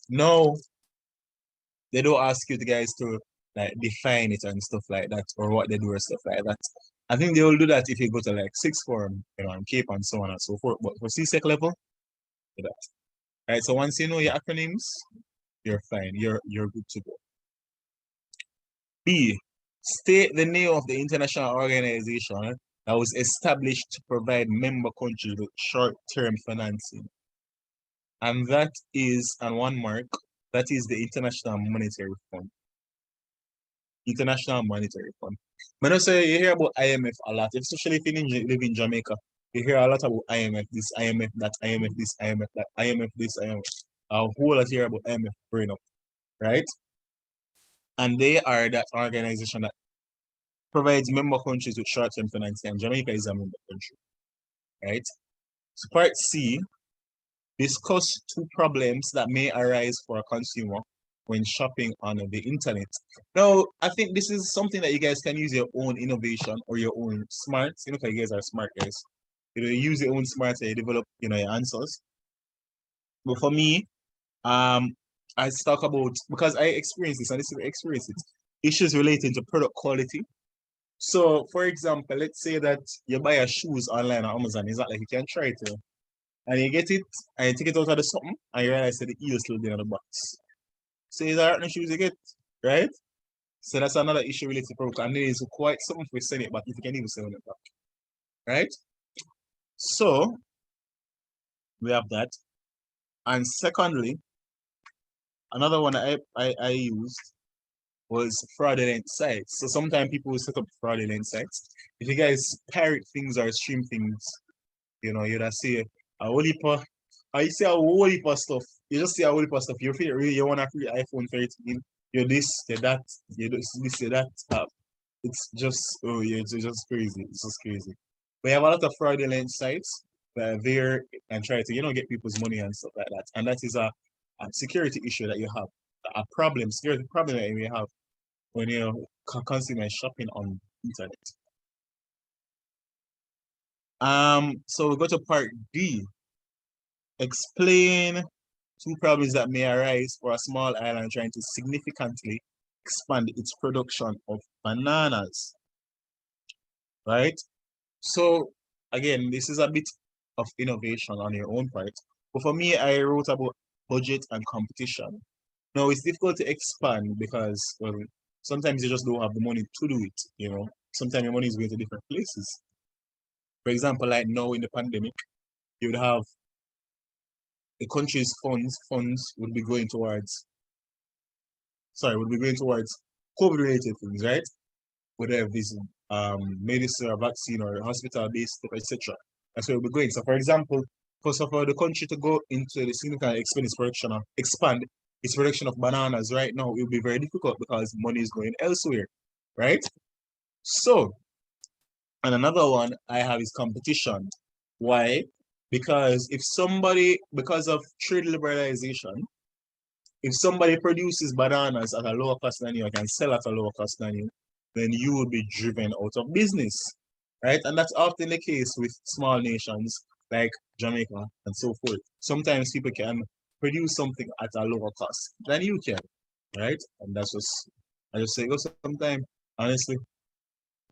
No, they don't ask you guys to like define it and stuff like that, or what they do or stuff like that. I think they will do that if you go to like 6th form, and Cape and so on and so forth. But for CSEC level, do that. Right. So once you know your acronyms, you're fine. You're good to go. B, state the name of the international organization that was established to provide member countries with short-term financing. And that is, and 1 mark, that is the International Monetary Fund. International Monetary Fund. When I say you hear about IMF a lot, especially if you live in Jamaica, you hear a lot about IMF, this, IMF, that, IMF, this, IMF, that, IMF, this, IMF. A whole lot here about IMF growing up, right? And they are that organization that provides member countries with short-term financing, and Jamaica is a member country, right? So part C, discuss 2 problems that may arise for a consumer when shopping on the internet. Now, I think this is something that you guys can use your own innovation or your own smarts. You guys are smart guys. You use your own smarts and you develop, your answers. But for me, I talk about, because I experience this and this is experience it, issues relating to product quality. So, for example, let's say that you buy a shoes online on Amazon. It's not like you can try it, and you get it, and you take it out of the something, and you realize that the heel still there in the box. So, is that the shoes you get, right? So that's another issue related to product, and there is quite something for sending it back if you can even send it back, right? So we have that, and secondly, another one I used was fraudulent sites. So sometimes people will set up fraudulent sites. If you guys pirate things or stream things, you know, you'd see a whole heap of, you see a whole heap of stuff. You just see a whole heap of stuff. You feel really, you want a free iPhone 13, you're this, you're that, you're this, you're that. It's just, oh yeah, it's just crazy. It's just crazy. We have a lot of fraudulent sites that are there and try to, you know, get people's money and stuff like that. And that is a security issue that you have, a problem, security problem that you have when you're constantly shopping on internet. So we go to part D. Explain two problems that may arise for a small island trying to significantly expand its production of bananas. Right? So again, this is a bit of innovation on your own part. But for me, I wrote about budget and competition. Now it's difficult to expand because, well, sometimes you just don't have the money to do it, you know. Sometimes your money is going to different places. For example, like now in the pandemic, you would have the country's funds would be going towards COVID-related things, right? Whether it is medicine or vaccine or hospital-based stuff, etc. That's where we're going. So, for example, for the country to go into the significant expand its production of bananas right now, it will be very difficult because money is going elsewhere, right? So, and another one I have is competition. Why? Because because of trade liberalization, if somebody produces bananas at a lower cost than you and can sell at a lower cost than you, then you will be driven out of business, right? And that's often the case with small nations like Jamaica and so forth. Sometimes people can produce something at a lower cost than you can, right? And that's just, I just say, go sometime, honestly,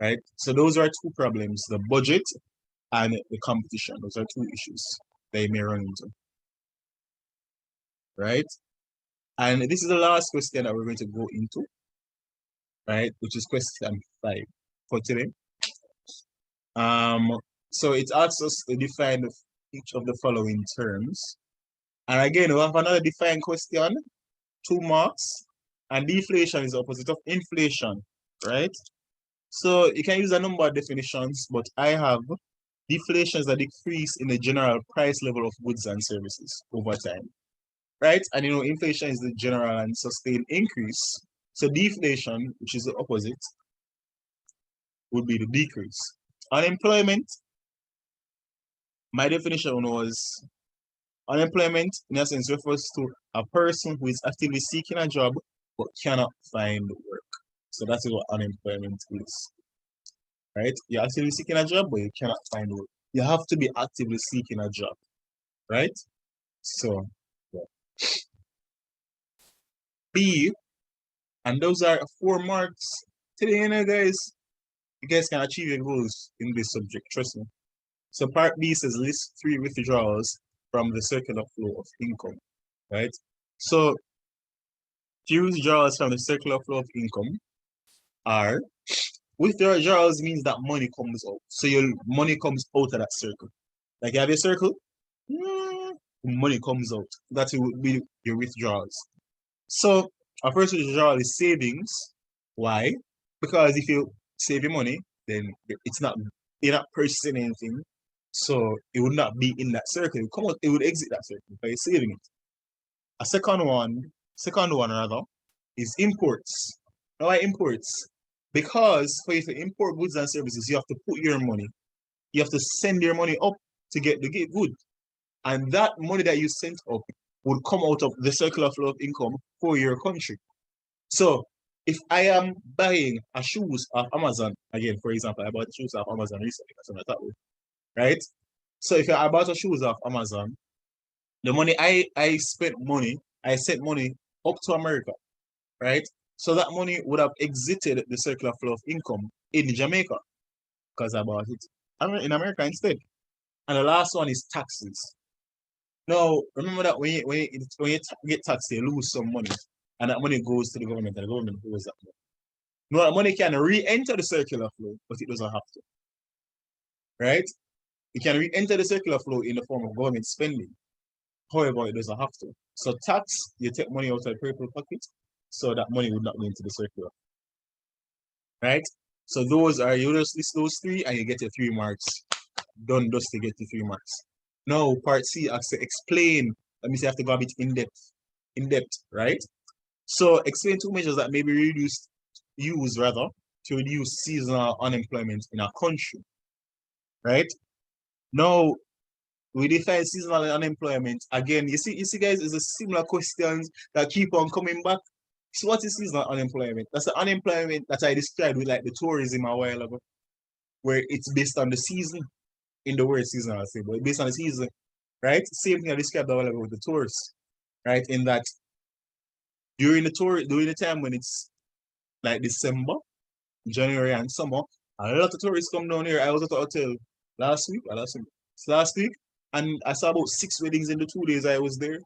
right? So those are two problems, the budget and the competition. Those are two issues they may run into, right? And this is the last question that we're going to go into, right? Which is question 5 for today. So it asks us to define each of the following terms. And again, we have another define question, 2 marks, and deflation is the opposite of inflation, right? So you can use a number of definitions, but I have deflation is a decrease in the general price level of goods and services over time, right? And you know, inflation is the general and sustained increase. So deflation, which is the opposite, would be the decrease. Unemployment, my definition was unemployment in a sense refers to a person who is actively seeking a job but cannot find work. So that is what unemployment is, right? You're actively seeking a job but you cannot find work. You have to be actively seeking a job, right? So, yeah. B, and those are 4 marks. Today, you know, guys, you guys can achieve your goals in this subject, trust me. So part B says list 3 withdrawals from the circular flow of income, right? So 3 withdrawals from the circular flow of income are, withdrawals means that money comes out. So your money comes out of that circle. Like you have a circle, money comes out. That would be your withdrawals. So our first withdrawal is savings. Why? Because if you save your money, then you're not purchasing anything. So it would not be in that circle. It would come out, it would exit that circle by saving it. A second one rather, is imports. Now why imports? Because for you to import goods and services, you have to put your money. You have to send your money up to get the good. And that money that you sent up would come out of the circular flow of income for your country. So if I am buying a shoes off Amazon, again, for example, I bought shoes off Amazon recently, that's what I thought with, right? So if I bought a shoes off Amazon, The money I sent money up to America, right? So that money would have exited the circular flow of income in Jamaica because I bought it in America instead. And the last one is taxes. Now, remember that when you get taxed, you lose some money, and that money goes to the government, and the government pays that money. No, that money can re-enter the circular flow, but it doesn't have to, right? It can re-enter the circular flow in the form of government spending. However, it doesn't have to. So tax, you take money out of the people pocket, so that money would not go into the circular, right? So those are, you just list those three, and you get your 3 marks. Done just to get the 3 marks. Now, part C has to explain. Let me say I have to go a bit in depth, right? So explain 2 measures that may be used to reduce seasonal unemployment in our country, right? Now, we define seasonal unemployment. Again, you see, guys, it's a similar questions that keep on coming back. So what is seasonal unemployment? That's the unemployment that I described with like the tourism a while ago, where it's based on the season. In the word season, I'll say, but based on the season, right? Same thing I described a while ago with the tourists, right? In that during the time when it's like December, January, and summer, a lot of tourists come down here. I was at the hotel last week, and I saw about 6 weddings in the 2 days I was there,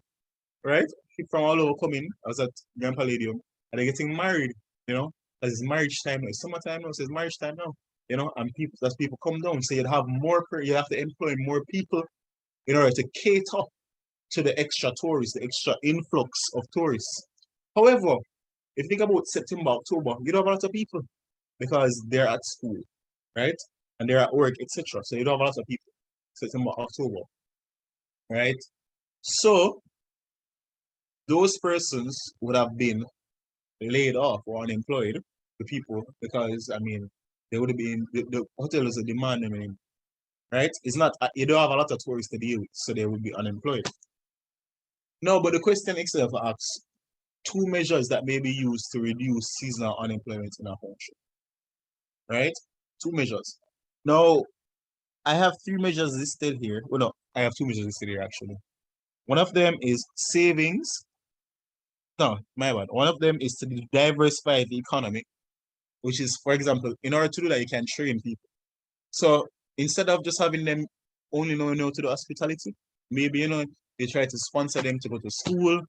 right? People from all over coming. I was at Grand Palladium, and they're getting married, you know, as it's marriage time. It's summertime now, so it's marriage time now, you know, and people come down. So you have to employ more people in order to cater to the extra tourists, the extra influx of tourists. However, if you think about September, October, you don't have a lot of people because they're at school, right? And they're at work, etc. So you don't have a lot of people. September, October, right? So those persons would have been laid off or unemployed, the people, because I mean they would have been the hotel is a demand, I mean, right? It's not you don't have a lot of tourists to deal with, so they would be unemployed. No, but the question itself asks 2 measures that may be used to reduce seasonal unemployment in our country, right? 2 measures. Now, I have 3 measures listed here. Well, no, I have 2 measures listed here actually. One of them is savings. No, my bad. One of them is to diversify the economy, which is, for example, in order to do that, you can train people. So instead of just having them only knowing how to do hospitality, maybe, you know, they try to sponsor them to go to school,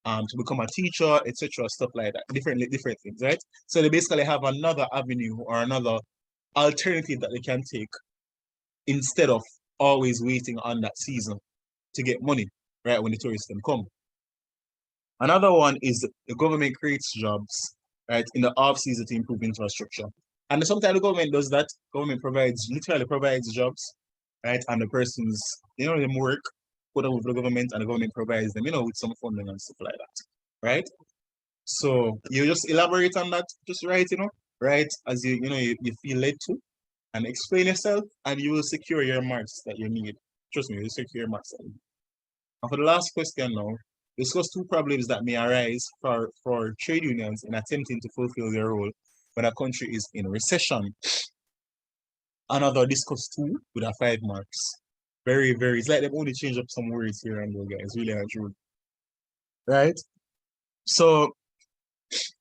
to become a teacher, etc., stuff like that. Different things, right? So they basically have another avenue or another alternative that they can take instead of always waiting on that season to get money, right, when the tourists can come. Another one is the government creates jobs, right, in the off season to improve infrastructure. And sometimes the government does that. Government literally provides jobs, right? And the persons, you know, them work, put up with the government, and the government provides them, you know, with some funding and stuff like that, right? So you just elaborate on that, just right, you know, right, as you know, you feel led to, and explain yourself, and you will secure your marks that you need. Trust me, you'll secure your marks that you need. And for the last question now, discuss 2 problems that may arise for trade unions in attempting to fulfill their role when a country is in recession. Another discuss 2 with a 5 marks. Very, very, it's like they've only changed up some words here and there, guys. Really not true. Right? So,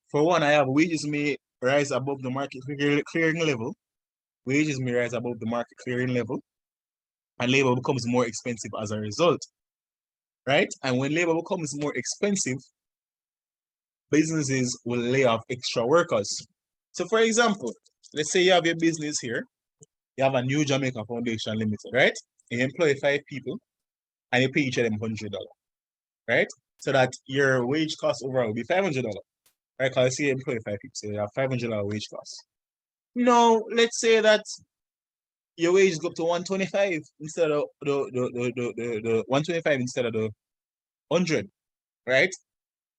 for one, I have wages may rise above the market clearing level. Wages may rise above the market clearing level, and labor becomes more expensive as a result. Right? And when labor becomes more expensive, businesses will lay off extra workers. So for example, let's say you have your business here, you have a New Jamaica Foundation Limited, right? And you employ 5 people and you pay each of them $100, right? So that your wage cost overall will be $500, right? Because I see you employ 5 people, so you have $500 wage cost. No, let's say that your wage go up to 125 instead of the 125 instead of the 100, right?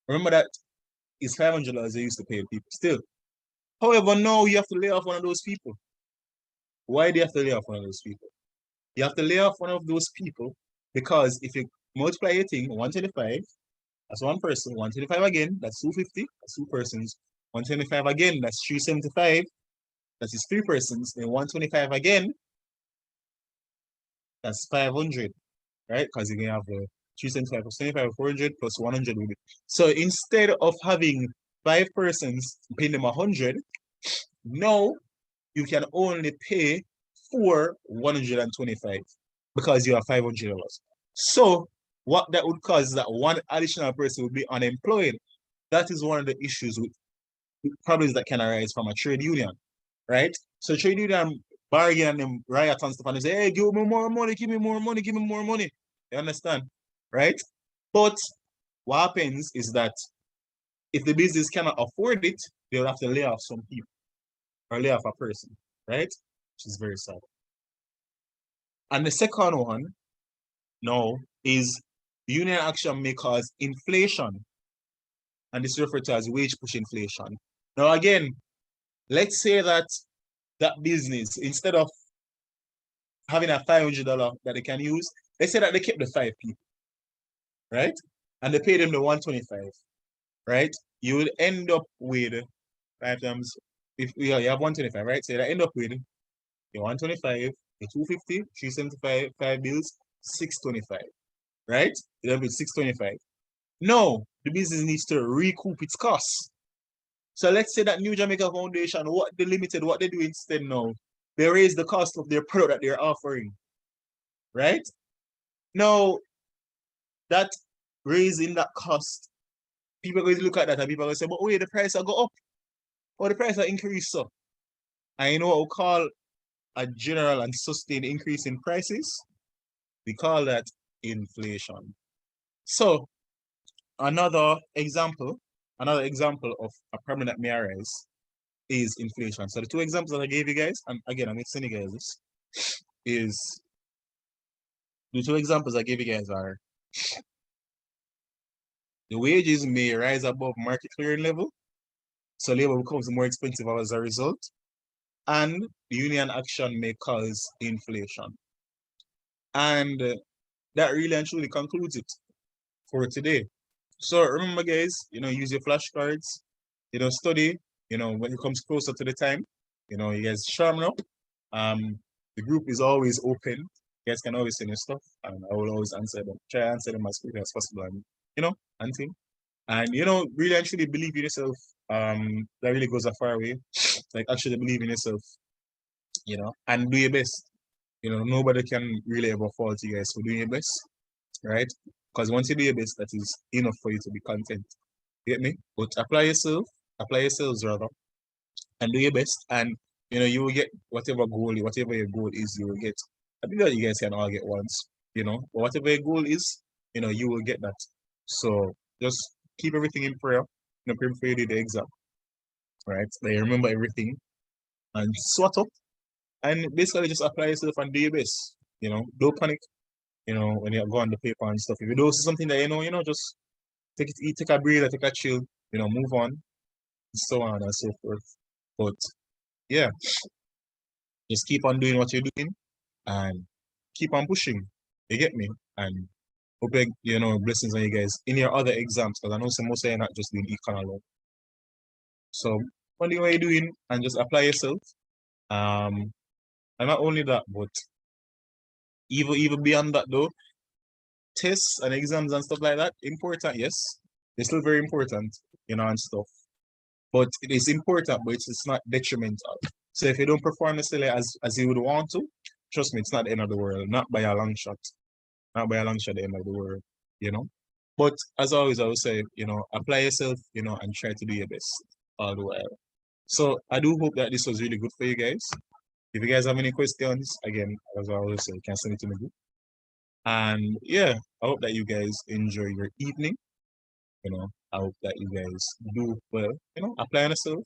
Remember that it's $500 they used to pay people still. However, now you have to lay off one of those people. Why do you have to lay off one of those people? You have to lay off one of those people because if you multiply your thing, 125, that's 1 person, 125 again, that's 250, that's 2 persons, 125 again, that's 375, that is 3 persons, and 125 again, that's 500, right? Because you can have 375 plus 25, 400 plus 100 will be. So instead of having 5 persons paying them 100, now you can only pay for 125 because you have $500. So what that would cause is that one additional person would be unemployed. That is one of the issues with problems that can arise from a trade union, right? So trade union bargain and them riot and stuff and they say, hey, give me more money, give me more money, give me more money. You understand? Right? But what happens is that if the business cannot afford it, they'll have to lay off some people or lay off a person, right? Which is very sad. And the second one now is union action may cause inflation. And this is referred to as wage push inflation. Now again, let's say that that business, instead of having a $500 that they can use, let's say that they kept the 5 people, right? And they paid them the 125, right? You would end up with 5 times, if you have 125, right? So you end up with your 125, your 250, 375, 5 bills, 625, right? You have 625. No, the business needs to recoup its costs. So let's say that New Jamaica Foundation, what they do instead now, they raise the cost of their product that they're offering, right? Now, that raising that cost, people are going to look at that and people are going to say, but wait, the price will go up or the price will increase. So, and you know what we call a general and sustained increase in prices? We call that inflation. So, another example of a problem that may arise is inflation. So the 2 examples that I gave you guys, and again, I'm explaining you guys this, is the 2 examples I gave you guys are the wages may rise above market clearing level, so labor becomes more expensive as a result, and the union action may cause inflation. And that really and truly concludes it for today. So remember guys, use your flashcards, study, when it comes closer to the time, you guys sharpen up. The group is always open. You guys can always send your stuff and I will always answer them. Try to answer them as quickly as possible and thing. And really and truly believe in yourself. That really goes a far way. Like actually believe in yourself, and do your best. Nobody can really ever fault you guys for doing your best, right? Because once you do your best, that is enough for you to be content. You get me? But apply yourselves rather, and do your best, and you will get whatever your goal is, you will get. I think that you guys can all get once, but whatever your goal is, you will get that. So just keep everything in prayer, pray before you do the exam, right? Like remember everything and swat up, and basically just apply yourself and do your best. Don't panic. When you go on the paper and stuff. If you don't see something that just take it easy, take a breather, take a chill, move on, and so on and so forth. But yeah, just keep on doing what you're doing and keep on pushing. You get me? And hope blessings on you guys in your other exams, because I know some most of you are not just doing econ alone. So only what you're doing and just apply yourself. And not only that, but even beyond that though, tests and exams and stuff like that, important, yes. They're still very important, and stuff. But it is important, but it's not detrimental. So if you don't perform necessarily as you would want to, trust me, it's not the end of the world. Not by a long shot. Not by a long shot the end of the world, But as always, I would say, apply yourself, and try to do your best all the while. So I do hope that this was really good for you guys. If you guys have any questions, again, as I always say, you can send it to me. And yeah, I hope that you guys enjoy your evening. I hope that you guys do well, apply on yourself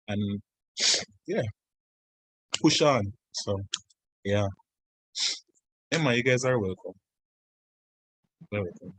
and yeah, push on. So yeah. Emma, you guys are welcome. Welcome.